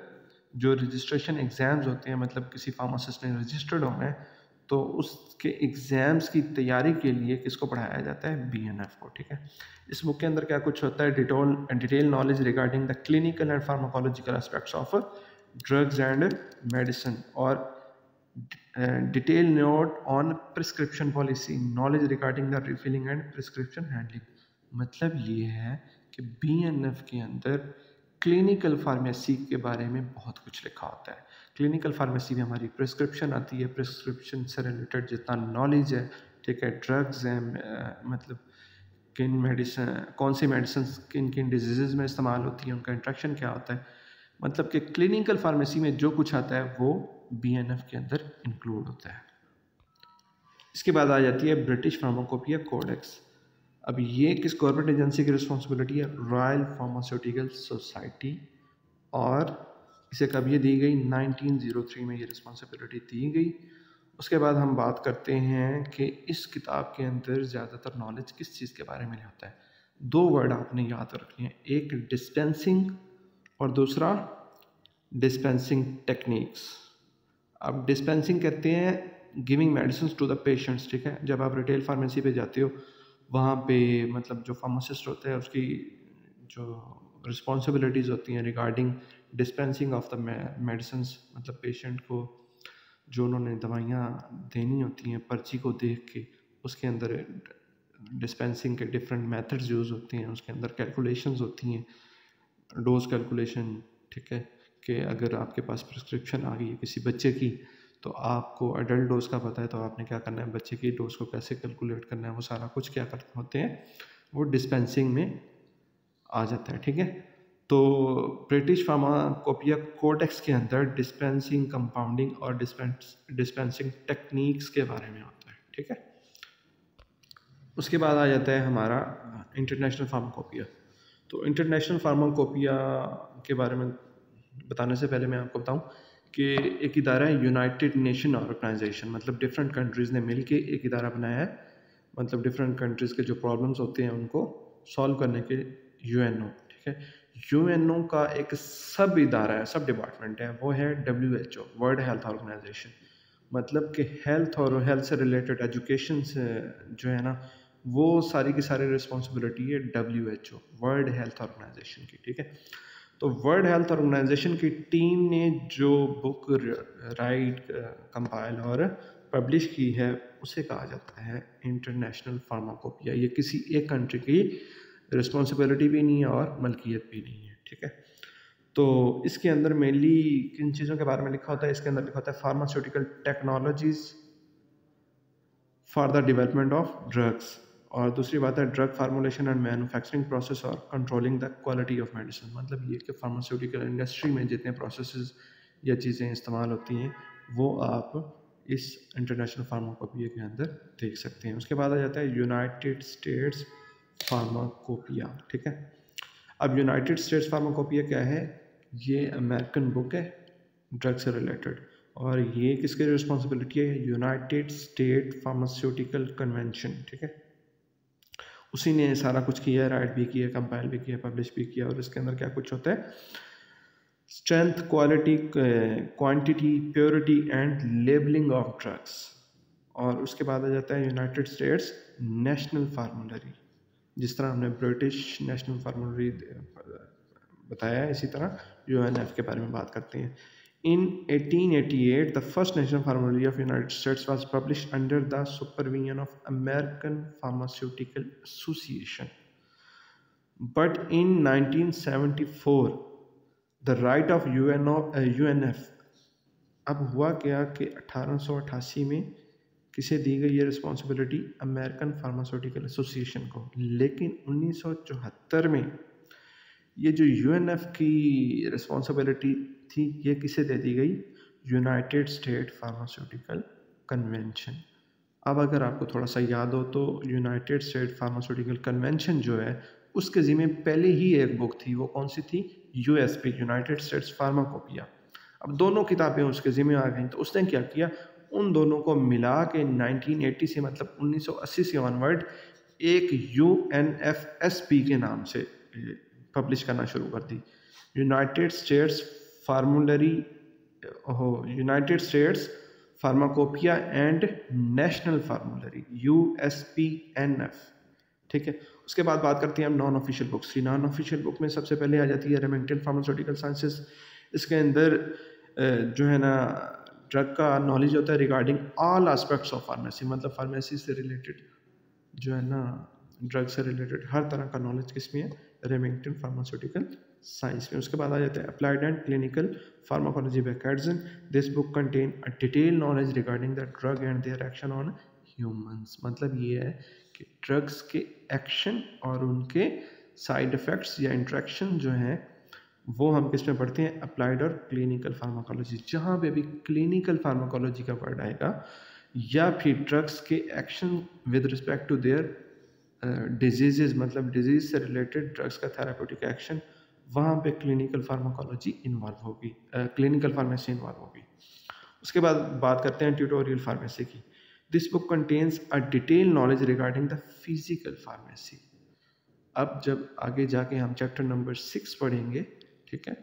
जो रजिस्ट्रेशन एग्ज़ाम्स होते हैं, मतलब किसी फार्मासिस्ट ने रजिस्टर्ड होना है तो उसके एग्ज़ाम्स की तैयारी के लिए किसको पढ़ाया जाता है? BNF को, ठीक है। इस बुक के अंदर क्या कुछ होता है? Detail knowledge regarding the clinical and pharmacological aspects of drugs and medicine, और detail note on prescription policy, knowledge regarding the refilling and prescription handling. मतलब ये है कि BNF के अंदर क्लिनिकल फार्मेसी के बारे में बहुत कुछ लिखा होता है। क्लिनिकल फार्मेसी में हमारी प्रिस्क्रिप्शन आती है, प्रिस्क्रिप्शन से रिलेटेड जितना नॉलेज है, ठीक है, ड्रग्स हैं, मतलब किन मेडिसिन, कौन सी मेडिसिन किन किन डिजीज़ में इस्तेमाल होती है, उनका इंट्रैक्शन क्या होता है, मतलब कि क्लिनिकल फार्मेसी में जो कुछ आता है वो BNF के अंदर इंक्लूड होता है। इसके बाद आ जाती है ब्रिटिश फार्माकोपिया कोडेक्स। अब ये किस गवर्नमेंट एजेंसी की रिस्पॉन्सिबिलिटी है? रॉयल फार्मास्यूटिकल सोसाइटी, और इसे कब ये दी गई? 1903 में ये रिस्पॉन्सिबिलिटी दी गई। उसके बाद हम बात करते हैं कि इस किताब के अंदर ज़्यादातर नॉलेज किस चीज़ के बारे में होता है। दो वर्ड आपने याद रखने हैं, एक डिस्पेंसिंग और दूसरा डिस्पेंसिंग टेक्निक्स। अब डिस्पेंसिंग कहते हैं giving medicine to the patients, ठीक है। जब आप रिटेल फार्मेसी पे जाते हो, वहाँ पे मतलब जो फार्मासिस्ट होता है उसकी जो रिस्पॉन्सिबिलिटीज़ होती हैं regarding dispensing of the medicines, मतलब पेशेंट को जो उन्होंने दवाइयाँ देनी होती हैं पर्ची को देख के, उसके अंदर डिस्पेंसिंग के डिफरेंट मेथड्स यूज़ होते हैं, उसके अंदर कैलकुलेशंस होती हैं, डोज कैलकुलेशन, ठीक है, कि अगर आपके पास प्रिस्क्रिप्शन आ गई है किसी बच्चे की तो आपको एडल्ट डोज का पता है तो आपने क्या करना है, बच्चे की डोज को कैसे कैलकुलेट करना है, वो सारा कुछ क्या करते होते हैं, वो डिस्पेंसिंग में आ जाता है, ठीक है। तो ब्रिटिश फार्माकोपिया कोडेक्स के अंदर डिस्पेंसिंग, कंपाउंडिंग और डिस्पेंसिंग टेक्निक्स के बारे में होता है, ठीक है। उसके बाद आ जाता है हमारा इंटरनेशनल फार्माकोपिया। तो इंटरनेशनल फार्माकोपिया के बारे में बताने से पहले मैं आपको बताऊं कि एक इदारा है यूनाइटेड नेशन ऑर्गेनाइजेशन, मतलब डिफरेंट कंट्रीज़ ने मिल के एक इदारा बनाया है, मतलब डिफरेंट कंट्रीज़ के जो प्रॉब्लम्स होते हैं उनको सॉल्व करने के UNO, ठीक है। UNO का एक सब इदारा है, सब डिपार्टमेंट है, वो है WHO, वर्ल्ड हेल्थ ऑर्गेनाइजेशन। मतलब कि हेल्थ और हेल्थ से रिलेटेड एजुकेशन से जो है ना, वो सारी की सारी रिस्पॉन्सिबिलिटी है WHO, वर्ल्ड हेल्थ ऑर्गेनाइजेशन की, ठीक है। तो वर्ल्ड हेल्थ ऑर्गेनाइजेशन की टीम ने जो बुक राइट, कंपाइल और पब्लिश की है उसे कहा जाता है इंटरनेशनल फार्माकोपिया। ये किसी एक कंट्री की रिस्पॉन्सिबिलिटी भी नहीं है और मलकियत भी नहीं है, ठीक है। तो इसके अंदर मेनली किन चीज़ों के बारे में लिखा होता है? इसके अंदर लिखा होता है pharmaceutical technologies for the development of drugs, और दूसरी बात है drug formulation and manufacturing process और controlling the quality of medicine. मतलब ये कि फार्मास्यूटिकल इंडस्ट्री में जितने प्रोसेसेस या चीज़ें इस्तेमाल होती हैं वो आप इस इंटरनेशनल फार्माकोपिया के अंदर देख सकते हैं। उसके बाद आ जाता है यूनाइटेड स्टेट्स फार्माकोपिया, ठीक है। अब यूनाइटेड स्टेट्स फार्माकोपिया क्या है? ये अमेरिकन बुक है ड्रग से रिलेटेड, और ये किसकी रिस्पॉन्सिबिलिटी है? यूनाइटेड स्टेट फार्मास्यूटिकल कन्वेंशन, ठीक है। उसी ने सारा कुछ किया, राइट भी किया, कंपाइल भी किया, पब्लिश भी किया। और इसके अंदर क्या कुछ होता है? Strength, quality, quantity, purity and labelling of drugs. और उसके बाद आ जाता है यूनाइटेड स्टेट्स नेशनल फार्मूलरी। जिस तरह हमने ब्रिटिश नेशनल फार्मूलरी बताया है, इसी तरह UNF के बारे में बात करते हैं। In 1888, the first national formulary of United States was published under the supervision of American Pharmaceutical Association. But in 1974, the right of UNF, अब हुआ क्या कि 1888 में किसे दी गई ये रिस्पॉन्सिबिलिटी? अमेरिकन फार्मास्यूटिकल एसोसिएशन को। लेकिन 1974 में ये जो UNF की रिस्पॉन्सिबिलिटी थी ये किसे दे दी गई? United state pharmaceutical convention. अब अगर आपको थोड़ा सा याद हो तो यूनाइटेड स्टेट फार्मास्यूटिकल कन्वेंशन जो है उसके ज़िम्मे पहले ही एक बुक थी, वो कौन सी थी? USP, United states pharmacopoeia. अब दोनों किताबें उसके ज़िम्मे आ गई, तो उसने क्या किया, उन दोनों को मिला के 1980 से मतलब 1980 से ऑनवर्ड एक UNFSP के नाम से पब्लिश करना शुरू कर दी, united states formulary united states pharmacopeia and national formulary USPNF। ठीक है, उसके बाद बात करते हैं हम नॉन ऑफिशियल बुक्स की। नॉन ऑफिशियल बुक में सबसे पहले आ जाती है रेमिंगटन फार्मास्यूटिकल साइंसेस। इसके अंदर जो है ना ड्रग का नॉलेज होता है regarding all aspects of pharmacy, मतलब फार्मेसी से रिलेटेड जो है ना ड्रग से रिलेटेड हर तरह का नॉलेज किसमें है, रेमिंगटन फार्मास्यूटिकल साइंस में। उसके बाद आ जाता है applied and clinical pharmacology by Katzung. This book contain a detail knowledge regarding the drug and their action on humans. मतलब ये है कि ड्रग्स के एक्शन और उनके साइड इफ़ेक्ट्स या इंट्रैक्शन जो हैं वो हम किस में पढ़ते हैं, अप्लाइड और क्लिनिकल फार्माकोलॉजी। जहाँ पे भी क्लिनिकल फार्माकोलॉजी का वर्ड आएगा या फिर ड्रग्स के action with respect to their disease, मतलब डिजीज़ से रिलेटेड ड्रग्स का थेराप्यूटिक एक्शन, वहाँ पे क्लिनिकल फार्माकोलॉजी इन्वॉल्व होगी, क्लिनिकल फार्मेसी इन्वॉल्व होगी। उसके बाद बात करते हैं ट्यूटोरियल फार्मेसी की। This book contains a detail knowledge regarding the physical pharmacy. अब जब आगे जाके हम चैप्टर नंबर 6 पढ़ेंगे, ठीक है,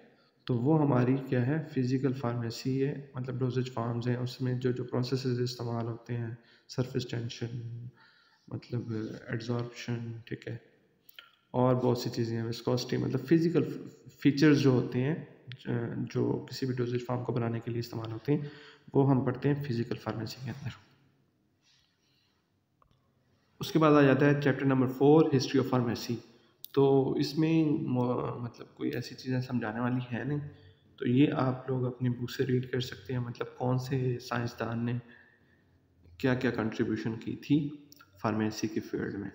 तो वो हमारी क्या है, फिजिकल फार्मेसी है, मतलब डोजेज फॉर्म्स हैं, उसमें जो जो प्रोसेसेस इस्तेमाल होते हैं, सरफेस टेंशन, मतलब एड्जॉर्प्शन, ठीक है, और बहुत सी चीज़ें हैं, विस्कोसिटी, मतलब फिजिकल फीचर्स जो होते हैं जो किसी भी डोजेज फॉर्म को बनाने के लिए इस्तेमाल होते हैं, वो हम पढ़ते हैं फिजिकल फार्मेसी के अंदर। उसके बाद आ जाता है chapter number 4 history of pharmacy. तो इसमें मतलब कोई ऐसी चीज़ें समझाने वाली है नहीं, तो ये आप लोग अपनी बुक से रीड कर सकते हैं, मतलब कौन से साइंसदान ने क्या क्या कंट्रीब्यूशन की थी फार्मेसी के फील्ड में।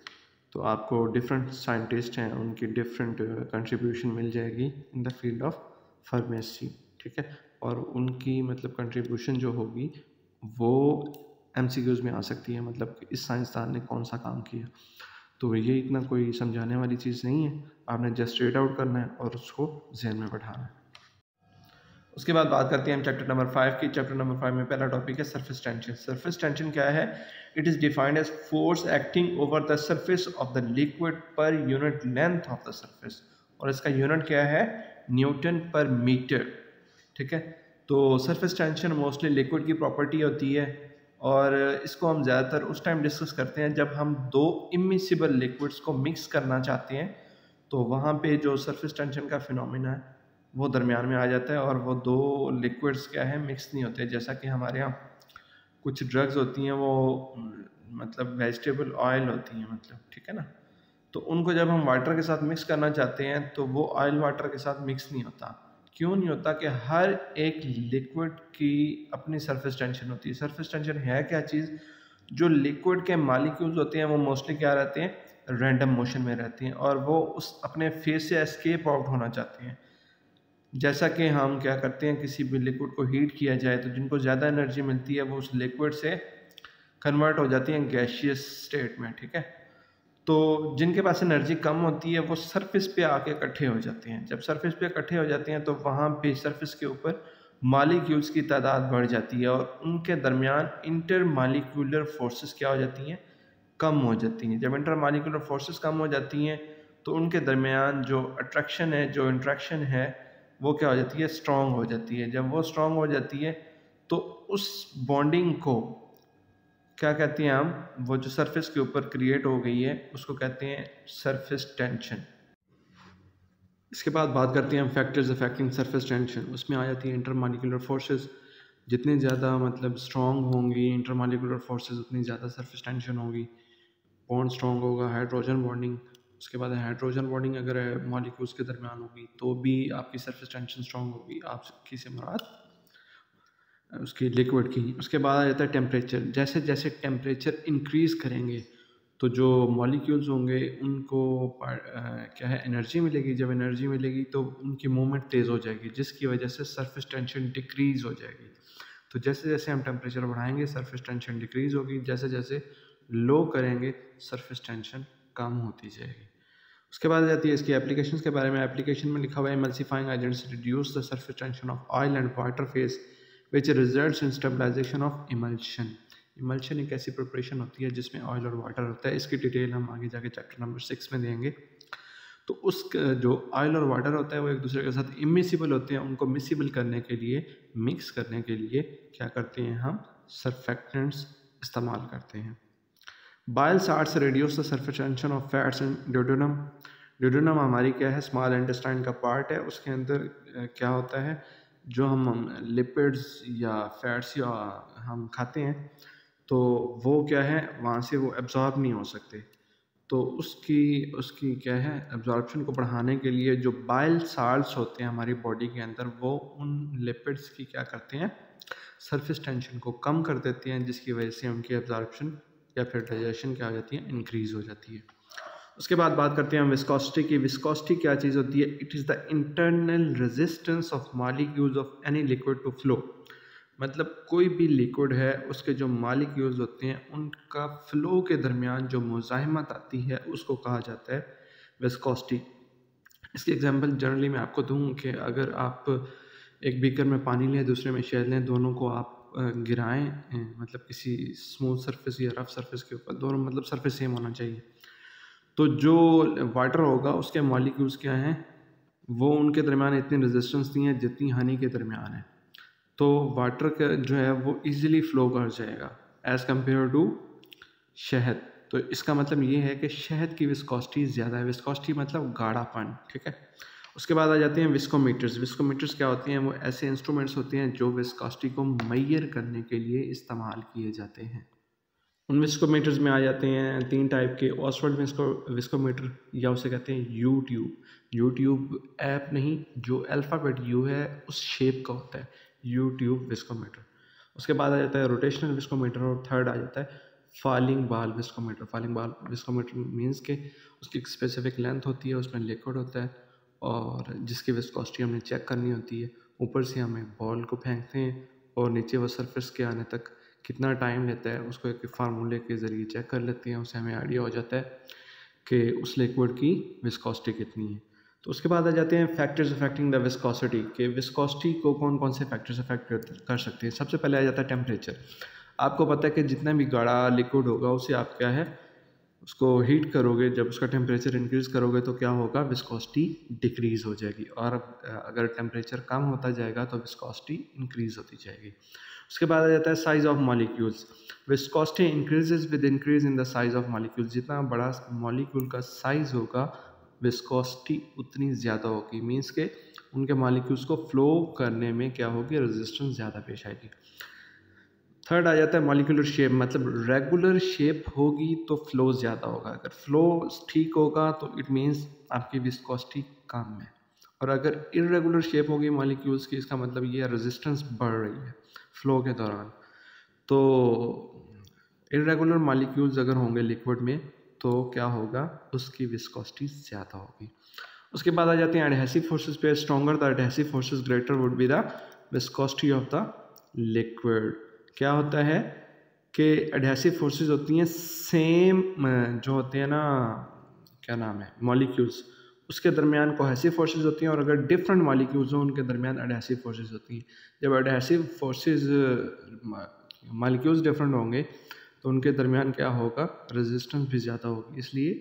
तो आपको डिफरेंट साइंटिस्ट हैं, उनकी डिफरेंट कंट्रीब्यूशन मिल जाएगी in the field of pharmacy, ठीक है, और उनकी मतलब कंट्रीब्यूशन जो होगी वो MCQs में आ सकती है, मतलब कि इस साइंसदान ने कौन सा काम किया। तो ये इतना कोई समझाने वाली चीज़ नहीं है, आपने जस्ट रीड आउट करना है और उसको जहन में बैठाना है। उसके बाद बात करते हैं हम चैप्टर नंबर 5 की। चैप्टर नंबर 5 में पहला टॉपिक है सरफेस टेंशन। सरफेस टेंशन क्या है? It is defined as force acting over the surface of the liquid per unit length of the surface, और इसका यूनिट क्या है, न्यूटन पर मीटर, ठीक है। तो सरफेस टेंशन मोस्टली लिक्विड की प्रॉपर्टी होती है, और इसको हम ज़्यादातर उस टाइम डिस्कस करते हैं जब हम दो इमिसिबल लिक्विड्स को मिक्स करना चाहते हैं, तो वहाँ पे जो सरफेस टेंशन का फिनोमिना है वो दरमियान में आ जाता है, और वो दो लिक्विड्स क्या है, मिक्स नहीं होते। जैसा कि हमारे यहाँ कुछ ड्रग्स होती हैं वो मतलब वेजिटेबल ऑयल होती हैं, मतलब ठीक है ना, तो उनको जब हम वाटर के साथ मिक्स करना चाहते हैं तो वो ऑयल वाटर के साथ मिक्स नहीं होता। क्यों नहीं होता? कि हर एक लिक्विड की अपनी सरफेस टेंशन होती है। सरफेस टेंशन है क्या चीज़? जो लिक्विड के मॉलिक्यूल्स होते हैं वो मोस्टली क्या रहते हैं, रैंडम मोशन में रहते हैं, और वो उस अपने फेस से एस्केप आउट होना चाहते हैं। जैसा कि हम क्या करते हैं, किसी भी लिक्विड को हीट किया जाए तो जिनको ज़्यादा एनर्जी मिलती है वो उस लिक्विड से कन्वर्ट हो जाती हैं गैशियस स्टेट में, ठीक है। तो जिनके पास एनर्जी कम होती है वो सरफेस पे आके इकट्ठे हो जाते हैं। जब सरफेस पे इकट्ठे हो जाते हैं तो वहाँ पे सरफेस के ऊपर मॉलिक्यूल्स की तादाद बढ़ जाती है, और उनके दरमियान इंटर मॉलिक्यूलर फोर्सेस क्या हो जाती हैं, कम हो जाती हैं। जब इंटर मॉलिक्यूलर फोर्सेस कम हो जाती हैं तो उनके दरमियान जो अट्रैक्शन है, जो इंट्रैक्शन है, वो क्या हो जाती है, स्ट्रॉन्ग हो जाती है। जब वो स्ट्रॉन्ग हो जाती है तो उस बॉन्डिंग को क्या कहते हैं हम, वो जो सरफेस के ऊपर क्रिएट हो गई है उसको कहते हैं सरफेस टेंशन। इसके बाद बात करते हैं हम फैक्टर्स अफेक्टिंग सरफेस टेंशन। उसमें आ जाती है इंटरमॉलिक्यूलर फोर्सेस। जितनी ज़्यादा मतलब स्ट्रॉन्ग होंगी इंटरमॉलिक्यूलर फोर्सेस, उतनी ज़्यादा सरफेस टेंशन होगी। बॉन्ड स्ट्रॉन्ग होगा, हाइड्रोजन बॉन्डिंग। उसके बाद हाइड्रोजन बॉन्डिंग अगर मॉलिक्यूल्स के दरमियान होगी तो भी आपकी सरफेस टेंशन स्ट्रॉन्ग होगी। आपकी से मुराद उसकी लिक्विड की। उसके बाद आ जाता है टेम्परेचर। जैसे जैसे टेम्परेचर इंक्रीज़ करेंगे तो जो मॉलिक्यूल्स होंगे उनको क्या है, एनर्जी मिलेगी। जब एनर्जी मिलेगी तो उनकी मूवमेंट तेज़ हो जाएगी, जिसकी वजह से सरफेस टेंशन डिक्रीज़ हो जाएगी। तो जैसे जैसे हम टेम्परेचर बढ़ाएंगे सरफेस टेंशन डिक्रीज़ होगी, जैसे जैसे लो करेंगे सरफेस टेंशन कम होती जाएगी। उसके बाद आ जाती है इसकी एप्लीकेशंस के बारे में। एप्लीकेशन में लिखा हुआ है emulsifying agents reduce the surface tension of oil and water phase which results in stabilization of emulsion. Emulsion एक ऐसी प्रिपरेशन होती है जिसमें ऑयल और वाटर होता है। इसकी डिटेल हम आगे जाके चैप्टर नंबर 6 में देंगे। तो उस जो ऑयल और वाटर होता है वो एक दूसरे के साथ इमिसिबल होते हैं। उनको मिसिबल करने के लिए, मिक्स करने के लिए क्या करते हैं हम, सर्फेक्टेंट्स इस्तेमाल करते हैं। Bile salts reduce the surface tension of fats in duodenum. Duodenum हमारी क्या है, स्मॉल इंटेस्टाइन का पार्ट है। उसके अंदर क्या होता है, जो हम लिपिड्स या फैट्स या हम खाते हैं तो वो क्या है, वहाँ से वो एब्जॉर्ब नहीं हो सकते। तो उसकी क्या है, एब्जॉर्प्शन को बढ़ाने के लिए जो बाइल साल्ट्स होते हैं हमारी बॉडी के अंदर, वो उन लिपिड्स की क्या करते हैं, सरफेस टेंशन को कम कर देते हैं, जिसकी वजह से उनकी एब्जॉर्प्शन या फिर डाइजेशन क्या हो जाती है, इंक्रीज़ हो जाती है। उसके बाद बात करते हैं हम विस्कोसिटी की। विस्कोसिटी क्या चीज़ होती है, it is the internal resistance of molecules of any liquid to flow. मतलब कोई भी लिक्विड है उसके जो मॉलिक्यूल्स होते हैं उनका फ्लो के दरमियान जो मुज़ाहमत आती है उसको कहा जाता है विस्कोसिटी। इसकी एग्जांपल जनरली मैं आपको दूं कि अगर आप एक बीकर में पानी लें, दूसरे में शहद लें, दोनों को आप गिराएं, मतलब किसी स्मूथ सरफेस या रफ सरफेस के ऊपर, दोनों मतलब सरफेस सेम होना चाहिए। तो जो वाटर होगा उसके मॉलिक्यूल्स क्या हैं, वो उनके दरमियान इतनी रेजिस्टेंस नहीं है जितनी हनी के दरमियान है। तो वाटर का जो है वो इजीली फ्लो कर जाएगा एज़ कम्पेयर टू शहद। तो इसका मतलब ये है कि शहद की विस्कोसिटी ज़्यादा है। विस्कोसिटी मतलब गाढ़ापन, ठीक है। उसके बाद आ जाते हैं विस्कोमीटर्स। विस्कोमीटर्स क्या होती हैं, वो ऐसे इंस्ट्रूमेंट्स होते हैं जो विस्कोसिटी को मेजर करने के लिए इस्तेमाल किए जाते हैं। उन विस्कोमीटर्स में आ जाते हैं 3 टाइप के। ऑसवर्ड विस्कोमीटर या उसे कहते हैं you tube. You tube app नहीं, जो अल्फ़ाबेट यू है उस शेप का होता है, यू ट्यूब विस्कोमीटर। उसके बाद आ जाता है रोटेशनल विस्कोमीटर और थर्ड आ जाता है falling ball viscometer. Falling ball viscometer means के उसकी एक स्पेसिफिक लेंथ होती है, उसमें लिक्विड होता है और जिसकी विस्कोसिटी हमें चेक करनी होती है। ऊपर से हम एक बॉल को फेंकते हैं और नीचे वो सरफेस के आने तक कितना टाइम लेता है उसको एक फार्मूले के ज़रिए चेक कर लेते हैं। उससे हमें आइडिया हो जाता है कि उस लिक्विड की विस्कोसिटी कितनी है। तो उसके बाद आ जाते हैं फैक्टर्स अफेक्टिंग द विस्कोसिटी। के विस्कोसिटी को कौन कौन से फैक्टर्स अफेक्ट कर सकते हैं। सबसे पहले आ जाता है टेम्परेचर। आपको पता है कि जितना भी गाढ़ा लिक्विड होगा उसे आप क्या है, उसको हीट करोगे, जब उसका टेम्परेचर इंक्रीज़ करोगे तो क्या होगा, विस्कोसिटी डिक्रीज़ हो जाएगी। और अगर टेम्परेचर कम होता जाएगा तो विस्कोसिटी इंक्रीज़ होती जाएगी। उसके बाद आ जाता है size of molecules. Viscosity increases with increase in the size of molecules. जितना बड़ा मॉलिक्यूल का साइज़ होगा विस्कोसिटी उतनी ज़्यादा होगी। मीन्स के उनके मॉलिक्यूल्स को फ्लो करने में क्या होगी, रेजिस्टेंस ज़्यादा पेश आएगी। थर्ड आ जाता है मॉलिक्यूलर शेप। मतलब रेगुलर शेप होगी तो फ्लो ज़्यादा होगा। अगर फ्लो ठीक होगा तो इट मीन्स आपकी विस्कोसिटी कम है। और अगर इरेगुलर शेप होगी मॉलिक्यूल्स की, इसका मतलब ये रेजिस्टेंस बढ़ रही है फ्लो के दौरान। तो इरेगुलर मॉलिक्यूल्स अगर होंगे लिक्विड में तो क्या होगा, उसकी विस्कोसिटी ज़्यादा होगी। उसके बाद आ जाते हैं एडहेसिव फोर्सेस पे। Stronger the adhesive forces greater would be the viscosity of the liquid. क्या होता है कि एडहेसिव फोर्सेस होती हैं सेम जो होते हैं ना, क्या नाम है, मॉलिक्यूल्स, उसके दरमियान कोहेसिव फोर्सेस होती हैं। और अगर डिफरेंट मॉलिक्यूल्स हों उनके दरमियान एडहेसिव फोर्सेस होती हैं। जब एडहेसिव फोर्सेस मॉलिक्यूल्स डिफरेंट होंगे तो उनके दरमियान क्या होगा, रेजिस्टेंस भी ज़्यादा होगी। इसलिए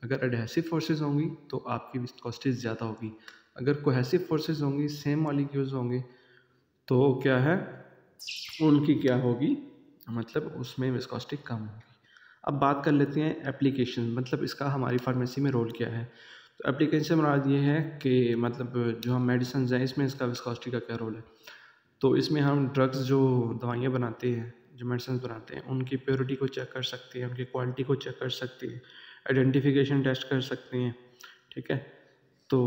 अगर एडहेसिव फोर्सेस होंगी तो आपकी विस्कोसिटी ज़्यादा होगी। अगर कोहेसिव फोर्सेस होंगी, सेम मॉलिक्यूल्स होंगे, तो क्या है, उनकी क्या होगी, मतलब उसमें विस्कोसिटी कम होगी। अब बात कर लेते हैं एप्लीकेशन, मतलब इसका हमारी फार्मेसी में रोल क्या है। तो एप्लीकेशन मुराद ये है कि मतलब जो हम मेडिसिन हैं इसमें इसका विस्कोसिटी का क्या रोल है। तो इसमें हम ड्रग्स, जो दवाइयाँ बनाते हैं, जो मेडिसिन बनाते हैं, उनकी प्योरिटी को चेक कर सकते हैं, उनकी क्वालिटी को चेक कर सकते हैं, आइडेंटिफिकेशन टेस्ट कर सकते हैं, ठीक है। तो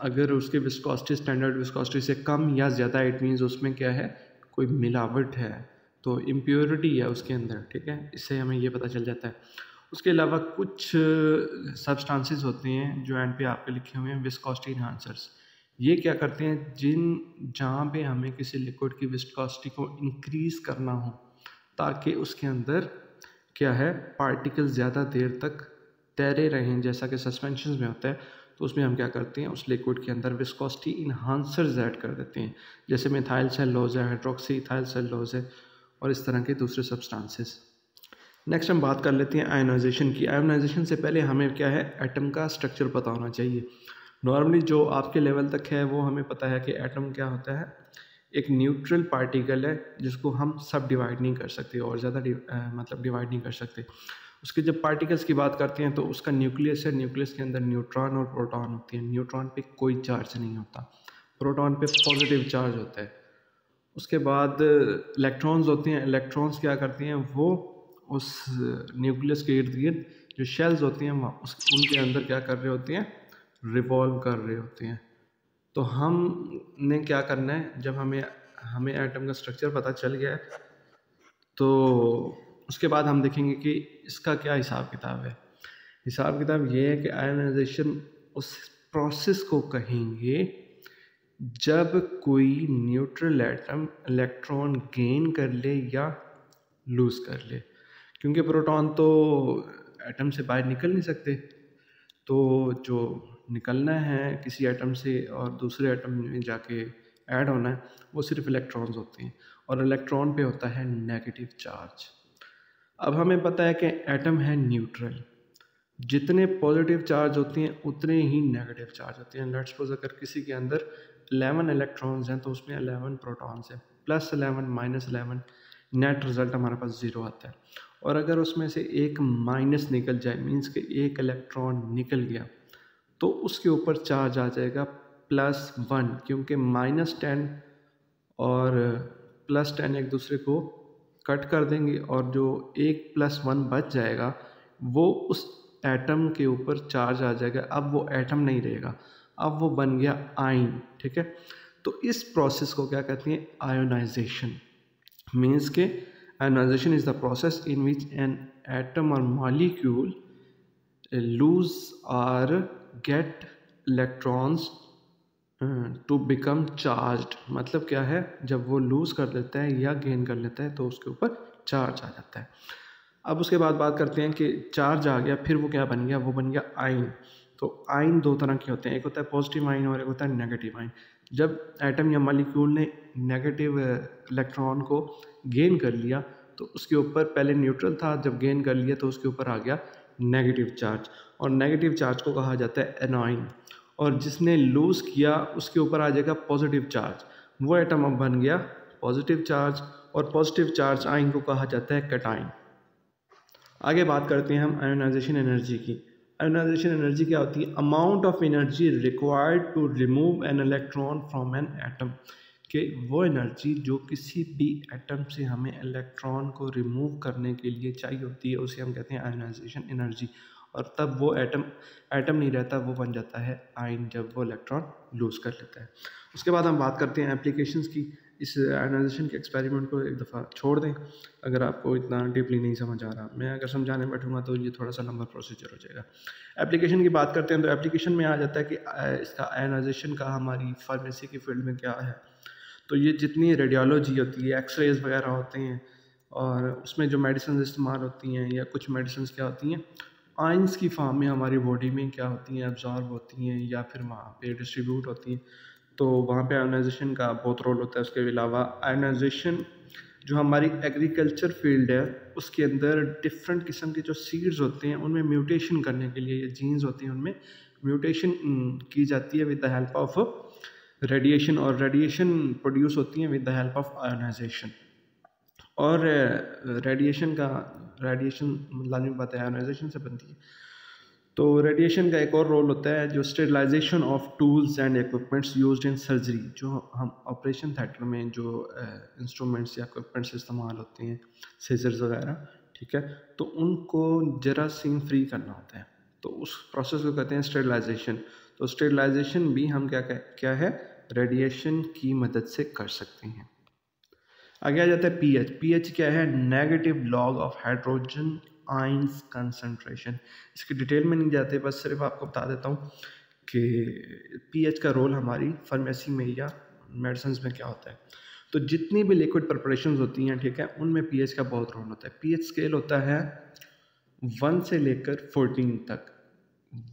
अगर उसकी विस्कोसिटी स्टैंडर्ड विस्कोसिटी से कम या ज़्यादा, इट मीन्स उसमें क्या है, कोई मिलावट है, तो इम्प्योरिटी है उसके अंदर, ठीक है। इससे हमें ये पता चल जाता है। उसके अलावा कुछ सब्सटेंसेस होते हैं जो एंड पे आपके लिखे हुए हैं विस्कोसिटी इन्हांसर्स। ये क्या करते हैं, जहाँ पे हमें किसी लिक्विड की विस्कोसिटी को इंक्रीज़ करना हो ताकि उसके अंदर क्या है, पार्टिकल ज़्यादा देर तक तैरे रहें जैसा कि सस्पेंशन में होता है, तो उसमें हम क्या करते हैं, उस लिक्विड के अंदर विस्कोसिटी इन्हांसर्स ऐड कर देते हैं, जैसे मिथाइल सेलुलोज है, हाइड्रोक्सी इथाइल सेलुलोज है और इस तरह के दूसरे सब्सटेंसेस। नेक्स्ट हम बात कर लेते हैं आयोनाइजेशन की। आयोनाइजेशन से पहले हमें क्या है, एटम का स्ट्रक्चर पता होना चाहिए। नॉर्मली जो आपके लेवल तक है वो हमें पता है कि एटम क्या होता है, एक न्यूट्रल पार्टिकल है जिसको हम सब डिवाइड नहीं कर सकते और ज़्यादा मतलब डिवाइड नहीं कर सकते। उसके जब पार्टिकल्स की बात करते हैं तो उसका न्यूक्लियस है, न्यूक्लियस के अंदर न्यूट्रॉन और प्रोटॉन होती हैं। न्यूट्रॉन पे कोई चार्ज नहीं होता, प्रोटॉन पे पॉजिटिव चार्ज होता है। उसके बाद इलेक्ट्रॉन्स होते हैं, इलेक्ट्रॉन्स क्या करते हैं, वो उस न्यूक्लियस के इर्द गिर्द जो शेल्स होती हैं उनके अंदर क्या कर रहे होते हैं, रिवॉल्व कर रहे होते हैं। तो हमने क्या करना है, जब हमें एटम का स्ट्रक्चर पता चल गया है तो उसके बाद हम देखेंगे कि इसका क्या हिसाब किताब है। हिसाब किताब ये है कि आयोनाइजेशन उस प्रोसेस को कहेंगे जब कोई न्यूट्रल एटम इलेक्ट्रॉन गेन कर ले या लूज़ कर ले, क्योंकि प्रोटॉन तो एटम से बाहर निकल नहीं सकते, तो जो निकलना है किसी एटम से और दूसरे एटम में जाके ऐड होना है वो सिर्फ इलेक्ट्रॉन्स होते हैं और इलेक्ट्रॉन पे होता है नेगेटिव चार्ज। अब हमें पता है कि एटम है न्यूट्रल, जितने पॉजिटिव चार्ज होते हैं उतने ही नेगेटिव चार्ज होते हैं। लेट्स सपोज अगर किसी के अंदर 11 इलेक्ट्रॉन्स हैं तो उसमें 11 प्रोटॉन्स हैं, +11 -11 नेट रिजल्ट हमारे पास 0 आता है। और अगर उसमें से एक माइनस निकल जाए, मीन्स कि एक इलेक्ट्रॉन निकल गया, तो उसके ऊपर चार्ज आ जाएगा +1, क्योंकि -10 और +10 एक दूसरे को कट कर देंगे और जो एक +1 बच जाएगा वो उस एटम के ऊपर चार्ज आ जाएगा। अब वो एटम नहीं रहेगा, अब वो बन गया आयन। ठीक है, तो इस प्रोसेस को क्या कहते हैं, आयोनाइजेशन। मीन्स के ionization is the process in which an atom or molecule lose or gain electrons to become charged. मतलब क्या है, जब वो लूज़ कर लेता है या गेन कर लेता है तो उसके ऊपर चार्ज आ जाता है। अब उसके बाद बात करते हैं कि चार्ज आ गया, फिर वो क्या बन गया, वो बन गया आयन। तो आयन दो तरह के होते हैं, एक होता है पॉजिटिव आयन और एक होता है नेगेटिव आयन। जब एटम या मॉलिक्यूल ने नेगेटिव इलेक्ट्रॉन को गेन कर लिया तो उसके ऊपर पहले न्यूट्रल था, जब गेन कर लिया तो उसके ऊपर आ गया नेगेटिव चार्ज, और नेगेटिव चार्ज को कहा जाता है एनॉइन। और जिसने लूज़ किया उसके ऊपर आ जाएगा पॉजिटिव चार्ज, वो एटम अब बन गया पॉजिटिव चार्ज, और पॉजिटिव चार्ज आयन को कहा जाता है कैटायन। आगे बात करते हैं हम आयोनाइजेशन एनर्जी की। आयोनाइजेशन एनर्जी क्या होती है, amount of energy required to remove an electron from an atom, कि वो एनर्जी जो किसी भी एटम से हमें इलेक्ट्रॉन को रिमूव करने के लिए चाहिए होती है उसे हम कहते हैं आयोनाइजेशन एनर्जी। और तब वो एटम नहीं रहता, वो बन जाता है आयन जब वो इलेक्ट्रॉन लूज़ कर लेता है। उसके बाद हम बात करते हैं एप्लीकेशंस की। इस आयोनाइजेशन के एक्सपेरिमेंट को एक दफ़ा छोड़ दें अगर आपको इतना डीपली नहीं समझ आ रहा। मैं अगर समझाने बैठूंगा तो ये थोड़ा सा लंबा प्रोसीजर हो जाएगा। एप्लीकेशन की बात करते हैं तो एप्लीकेशन में आ जाता है कि इसका आयोनाइजेशन का हमारी फार्मेसी की फील्ड में क्या है। तो ये जितनी रेडियोलॉजी होती है, एक्सरेज वगैरह होते हैं, और उसमें जो मेडिसिन इस्तेमाल होती हैं या कुछ मेडिसिन क्या होती हैं आयंस की फॉर्म में हमारी बॉडी में क्या होती हैं, एब्जॉर्ब होती हैं या फिर वहाँ पे डिस्ट्रीब्यूट होती हैं, तो वहाँ पे आयोनाइजेशन का बहुत रोल होता है। उसके अलावा आयोनाइजेशन जो हमारी एग्रीकल्चर फील्ड है उसके अंदर डिफरेंट किस्म के जो सीड्स होते हैं उनमें म्यूटेशन करने के लिए, ये जीन्स होती हैं उनमें म्यूटेशन की जाती है with the help of radiation, और रेडिएशन प्रोड्यूस होती हैं with the help of ionization. और रेडिएशन लाजमी बात है आयोनाइजेशन से बनती है। तो रेडिएशन का एक और रोल होता है जो sterilization of tools and equipments used in surgery. जो हम ऑपरेशन थिएटर में जो इंस्ट्रूमेंट्स या इक्विपमेंट्स इस्तेमाल होते हैं, सीजर्स वगैरह, ठीक है, तो उनको जरासीम फ्री करना होता है, तो उस प्रोसेस को कहते हैं स्टेरिलाइजेशन। तो स्टेरिलाइजेशन भी हम क्या है रेडिएशन की मदद से कर सकते हैं। आगे आ जाता है पीएच। पीएच क्या है, negative log of hydrogen ions concentration. इसकी डिटेल में नहीं जाते, बस सिर्फ आपको बता देता हूँ कि पीएच का रोल हमारी फार्मेसी में या मेडिसिन में क्या होता है। तो जितनी भी लिक्विड प्रिपरेशंस होती हैं, ठीक है, उनमें पीएच का बहुत रोल होता है। पीएच स्केल होता है 1 से लेकर 14 तक,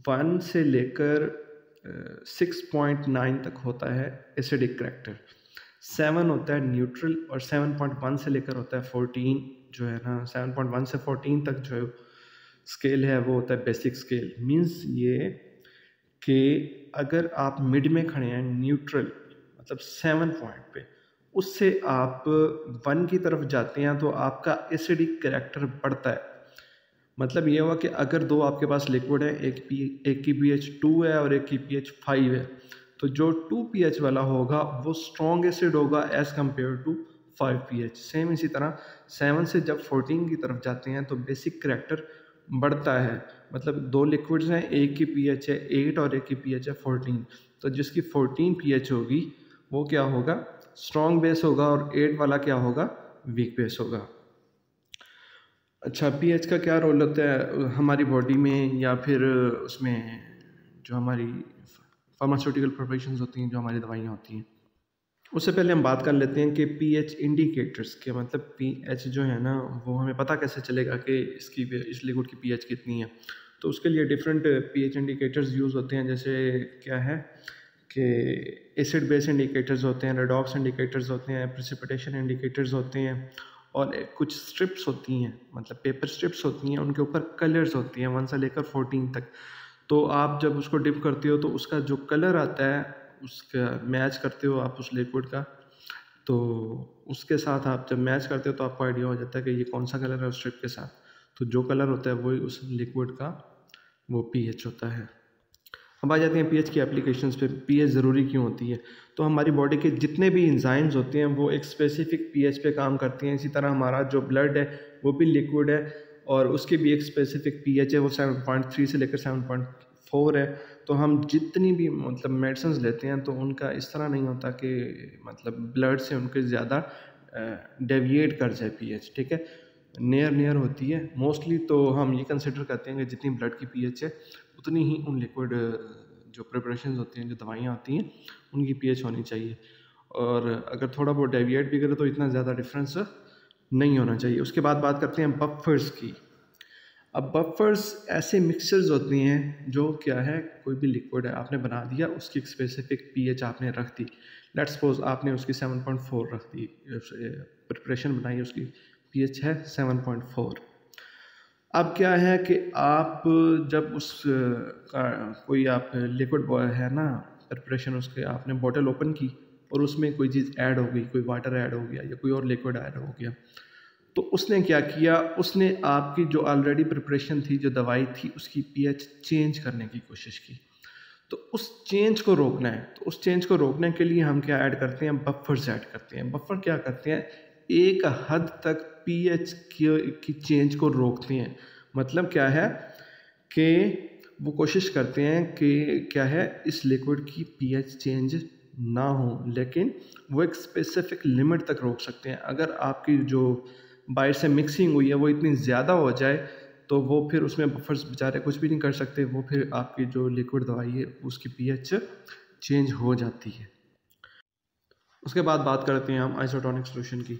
1 से लेकर 6.9 तक होता है एसिडिक करेक्टर, 7 होता है न्यूट्रल, और 7.1 से लेकर होता है 14 जो है ना, 7.1 से 14 तक जो स्केल है वो होता है बेसिक स्केल। मींस ये कि अगर आप मिड में खड़े हैं न्यूट्रल मतलब 7 पॉइंट पे, उससे आप 1 की तरफ जाते हैं तो आपका एसिडिक करेक्टर बढ़ता है। मतलब ये हुआ कि अगर दो आपके पास लिक्विड है, एक की pH 2 है और एक की pH 5 है, तो जो 2 pH वाला होगा वो स्ट्रॉन्ग एसिड होगा as compare to 5 pH। Same इसी तरह 7 से जब 14 की तरफ जाते हैं तो बेसिक करेक्टर बढ़ता है। मतलब दो लिक्विड्स हैं, एक की pH है 8 और एक की pH है 14, तो जिसकी 14 pH होगी वो क्या होगा, स्ट्रॉन्ग बेस होगा, और 8 वाला क्या होगा, वीक बेस होगा। अच्छा, पीएच का क्या रोल होता है हमारी बॉडी में, या फिर उसमें जो हमारी फार्मास्यूटिकल प्रिपरेशंस होती हैं, जो हमारी दवाइयाँ होती हैं। उससे पहले हम बात कर लेते हैं कि पीएच इंडिकेटर्स के, मतलब पीएच जो है ना वो हमें पता कैसे चलेगा कि इस लिक्विड की पीएच कितनी है। तो उसके लिए डिफरेंट पीएच इंडिकेटर्स यूज़ होते हैं, जैसे क्या है कि एसिड बेस इंडिकेटर्स होते हैं, रेडॉक्स इंडिकेटर्स होते हैं, प्रेसिपिटेशन इंडिकेटर्स होते हैं, और कुछ स्ट्रिप्स होती हैं, मतलब पेपर स्ट्रिप्स होती हैं, उनके ऊपर कलर्स होती हैं 1 से लेकर 14 तक। तो आप जब उसको डिप करते हो तो उसका जो कलर आता है उसका मैच करते हो आप उस लिक्विड का, तो उसके साथ आप जब मैच करते हो तो आपको आइडिया हो जाता है कि ये कौन सा कलर है उस स्ट्रिप के साथ। तो जो कलर होता है वही उस लिक्विड का वो पीएच होता है। अब आ जाते हैं पीएच की एप्लीकेशंस पे। पीएच ज़रूरी क्यों होती है? तो हमारी बॉडी के जितने भी एंजाइम्स होते हैं वो एक स्पेसिफिक पीएच पे काम करती हैं। इसी तरह हमारा जो ब्लड है वो भी लिक्विड है और उसकी भी एक स्पेसिफिक पीएच है, वो 7.3 से लेकर 7.4 है। तो हम जितनी भी मतलब मेडिसिन लेते हैं तो उनका इस तरह नहीं होता कि मतलब ब्लड से उनके ज़्यादा डेविएट कर जाए पीएच, ठीक है, नियर होती है मोस्टली। तो हम ये कंसिडर करते हैं कि जितनी ब्लड की पीएच है उतनी ही उन लिक्विड जो प्रिपरेशन होती हैं, जो दवाइयाँ होती हैं, उनकी पीएच होनी चाहिए। और अगर थोड़ा बहुत डेविएट भी करे तो इतना ज़्यादा डिफरेंस नहीं होना चाहिए। उसके बाद बात करते हैं बफर्स की। अब बफर्स ऐसे मिक्सचर्स होती हैं जो क्या है, कोई भी लिक्विड है आपने बना दिया, उसकी एक स्पेसिफिक पीएच आपने रख दी। लेट्स सपोज आपने उसकी 7.4 रख दी, प्रिपरेशन बनाई, उसकी पीएच है 7.4। अब क्या है कि आप जब उस कोई आप लिक्विड है ना प्रिपरेशन, उसके आपने बॉटल ओपन की और उसमें कोई चीज़ ऐड हो गई, कोई वाटर ऐड हो गया या कोई और लिक्विड ऐड हो गया, तो उसने क्या किया, उसने आपकी जो ऑलरेडी प्रिपरेशन थी, जो दवाई थी, उसकी पीएच चेंज करने की कोशिश की। तो उस चेंज को रोकना है, तो उस चेंज को रोकने के लिए हम क्या ऐड करते हैं, बफर्स ऐड करते हैं। बफर क्या करते हैं, एक हद तक पीएच की चेंज को रोकते हैं। मतलब क्या है कि वो कोशिश करते हैं कि क्या है, इस लिक्विड की पीएच चेंज ना हो, लेकिन वो एक स्पेसिफिक लिमिट तक रोक सकते हैं। अगर आपकी जो बाहर से मिक्सिंग हुई है वो इतनी ज़्यादा हो जाए तो वो फिर उसमें बफर्स बेचारे कुछ भी नहीं कर सकते, वो फिर आपकी जो लिक्विड दवाई है उसकी पीएच चेंज हो जाती है। उसके बाद बात करते हैं हम आइसोटोनिक सोल्यूशन की।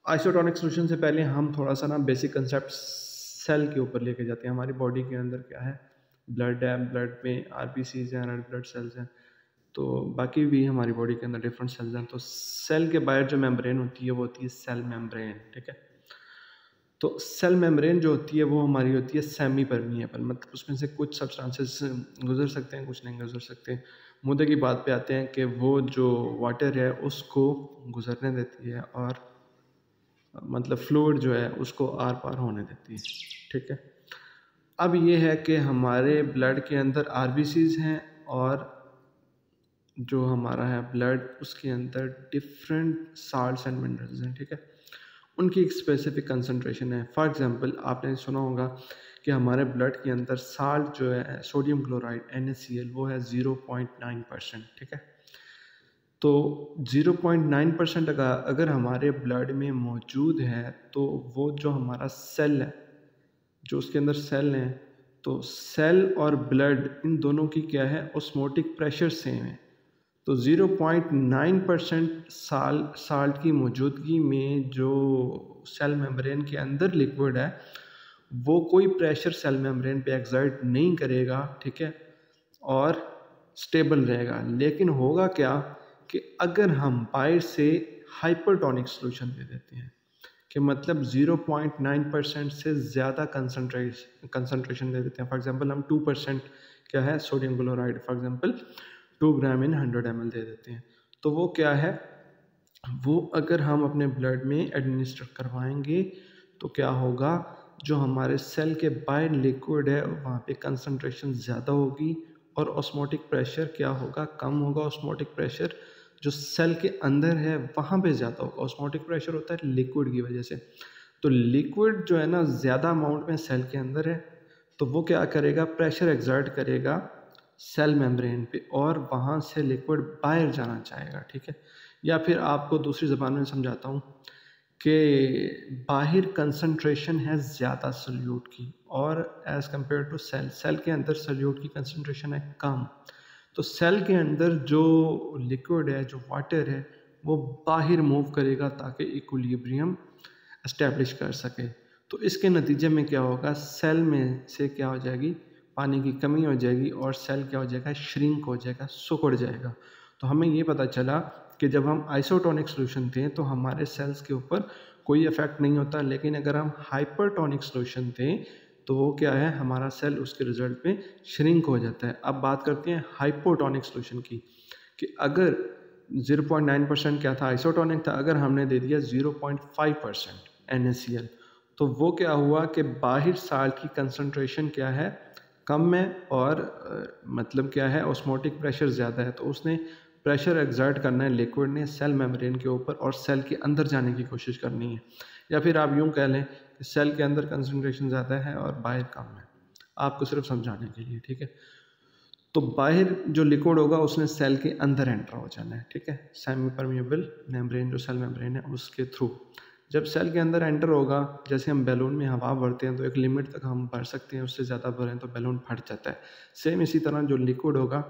आइसोटोनिक सोल्यूशन से पहले हम थोड़ा सा ना बेसिक कंसेप्ट सेल के ऊपर लेके जाते हैं। हमारी बॉडी के अंदर क्या है, ब्लड है, ब्लड में आरबीसीज हैं, रेड ब्लड सेल्स हैं, तो बाकी भी हमारी बॉडी के अंदर डिफरेंट सेल्स हैं। तो सेल के बाहर जो मेम्ब्रेन होती है वो होती है सेल मेम्ब्रेन, ठीक है। तो सेल मेम्ब्रेन जो होती है वो हमारी होती है सेमी परमिएबल, मतलब उसमें से कुछ सब्सटेंसेस गुजर सकते हैं, कुछ नहीं गुजर सकते। मुद्दे की बात पे आते हैं कि वो जो वाटर है उसको गुजरने देती है और मतलब फ्लूइड जो है उसको आर पार होने देती है, ठीक है। अब ये है कि हमारे ब्लड के अंदर आरबीसीज हैं और जो हमारा है ब्लड उसके अंदर डिफरेंट साल्ट्स एंड मिनरल्स हैं, ठीक है। उनकी एक स्पेसिफिक कंसंट्रेशन है। फॉर एग्जांपल आपने सुना होगा कि हमारे ब्लड के अंदर साल्ट जो है सोडियम क्लोराइड NaCl वो है 0.9%, ठीक है। तो 0.9% अगर हमारे ब्लड में मौजूद है तो वो जो हमारा सेल है, जो उसके अंदर सेल हैं, तो सेल और ब्लड इन दोनों की क्या है, ऑस्मोटिक प्रेशर सेम है। तो 0.9% साल्ट की मौजूदगी में जो सेल मेम्ब्रेन के अंदर लिक्विड है वो कोई प्रेशर सेल मेम्ब्रेन पे एक्सर्ट नहीं करेगा, ठीक है, और स्टेबल रहेगा। लेकिन होगा क्या कि अगर हम बाहर से हाइपरटोनिक सोल्यूशन दे देते हैं, कि मतलब 0.9% से ज़्यादा कंसनट्रेशन दे देते हैं, फॉर एग्जांपल हम 2% क्या है sodium chloride for example 2 gram in 100 ml दे देते हैं, तो वो क्या है, वो अगर हम अपने ब्लड में एडमिनिस्टर करवाएंगे तो क्या होगा, जो हमारे सेल के बाहर लिक्विड है वहाँ पे कंसंट्रेशन ज़्यादा होगी और ऑस्मोटिक प्रेशर क्या होगा, कम होगा। ऑस्मोटिक प्रेशर जो सेल के अंदर है वहाँ पे ज़्यादा होगा। ऑस्मोटिक प्रेशर होता है लिक्विड की वजह से, तो लिक्विड जो है ना ज़्यादा अमाउंट में सेल के अंदर है, तो वो क्या करेगा, प्रेशर एक्सर्ट करेगा सेल मेम्ब्रेन पे और वहाँ से लिक्विड बाहर जाना चाहेगा, ठीक है। या फिर आपको दूसरी ज़बान में समझाता हूँ कि बाहर कंसंट्रेशन है ज़्यादा सल्यूट की और एज़ कम्पेयर टू सेल के अंदर सल्यूट की कंसंट्रेशन है कम, तो सेल के अंदर जो लिक्विड है, जो वाटर है, वो बाहर मूव करेगा ताकि इक्विलिब्रियम एस्टेब्लिश कर सके। तो इसके नतीजे में क्या होगा, सेल में से क्या हो जाएगी, पानी की कमी हो जाएगी और सेल क्या हो जाएगा, श्रिंक हो जाएगा, सिकुड़ जाएगा। तो हमें ये पता चला कि जब हम आइसोटोनिक सोल्यूशन दें तो हमारे सेल्स के ऊपर कोई इफेक्ट नहीं होता, लेकिन अगर हम हाइपरटोनिक सोल्यूशन दें तो वो क्या है, हमारा सेल उसके रिजल्ट में श्रिंक हो जाता है। अब बात करते हैं हाइपोटोनिक सोल्यूशन की, कि अगर 0.9% क्या था, आइसोटोनिक था, अगर हमने दे दिया 0.5% NaCl, तो वो क्या हुआ कि बाहर साल्ट की कंसंट्रेशन क्या है, कम है और मतलब क्या है, ऑस्मोटिक प्रेशर ज़्यादा है, तो उसने प्रेशर एक्सर्ट करना है लिक्विड ने सेल मेम्ब्रेन के ऊपर और सेल के अंदर जाने की कोशिश करनी है। या फिर आप यूँ कह लें कि सेल के अंदर कंसंट्रेशन ज़्यादा है और बाहर कम है, आपको सिर्फ समझाने के लिए, ठीक है। तो बाहर जो लिक्विड होगा उसने सेल के अंदर एंटर हो जाना है, ठीक है, सेमी परमिएबल मेम्ब्रेन जो सेल मेम्ब्रेन है उसके थ्रू। जब सेल के अंदर एंटर होगा, जैसे हम बैलून में हवा भरते हैं तो एक लिमिट तक हम भर सकते हैं, उससे ज़्यादा भरें तो बैलून फट जाता है। सेम इसी तरह जो लिक्विड होगा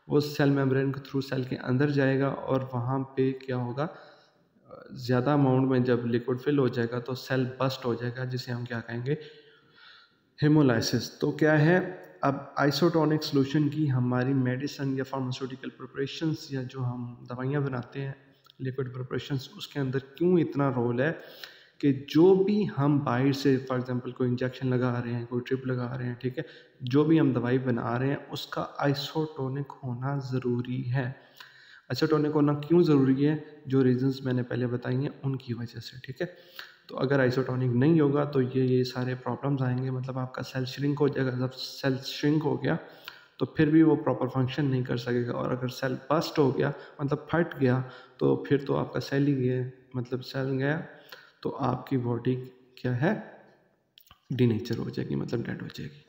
वो सेल मेम्ब्रेन के थ्रू सेल के अंदर जाएगा और वहाँ पे क्या होगा, ज़्यादा अमाउंट में जब लिक्विड फिल हो जाएगा तो सेल बस्ट हो जाएगा, जिसे हम क्या कहेंगे, हेमोलाइसिस। तो क्या है, अब आइसोटोनिक सोल्यूशन की हमारी मेडिसिन या फार्मास्यूटिकल प्रिपरेशंस या जो हम दवाइयाँ बनाते हैं लिक्विड प्रिपरेशंस, उसके अंदर क्यों इतना रोल है कि जो भी हम बाहर से फॉर एग्जांपल कोई इंजेक्शन लगा रहे हैं, कोई ट्रिप लगा रहे हैं, ठीक है, जो भी हम दवाई बना रहे हैं उसका आइसोटोनिक होना ज़रूरी है। आइसोटोनिक होना क्यों ज़रूरी है, जो रीजंस मैंने पहले बताई हैं उनकी वजह से, ठीक है। तो अगर आइसोटोनिक नहीं होगा तो ये सारे प्रॉब्लम्स आएंगे, मतलब आपका सेल श्रिंक हो जाएगा। जब सेल श्रिंक हो गया तो फिर भी वो प्रॉपर फंक्शन नहीं कर सकेगा, और अगर सेल बस्ट हो गया मतलब फट गया तो फिर तो आपका सेल ही गया, मतलब सेल गया तो आपकी बॉडी क्या है, डीनेचर हो जाएगी, मतलब डेड हो जाएगी।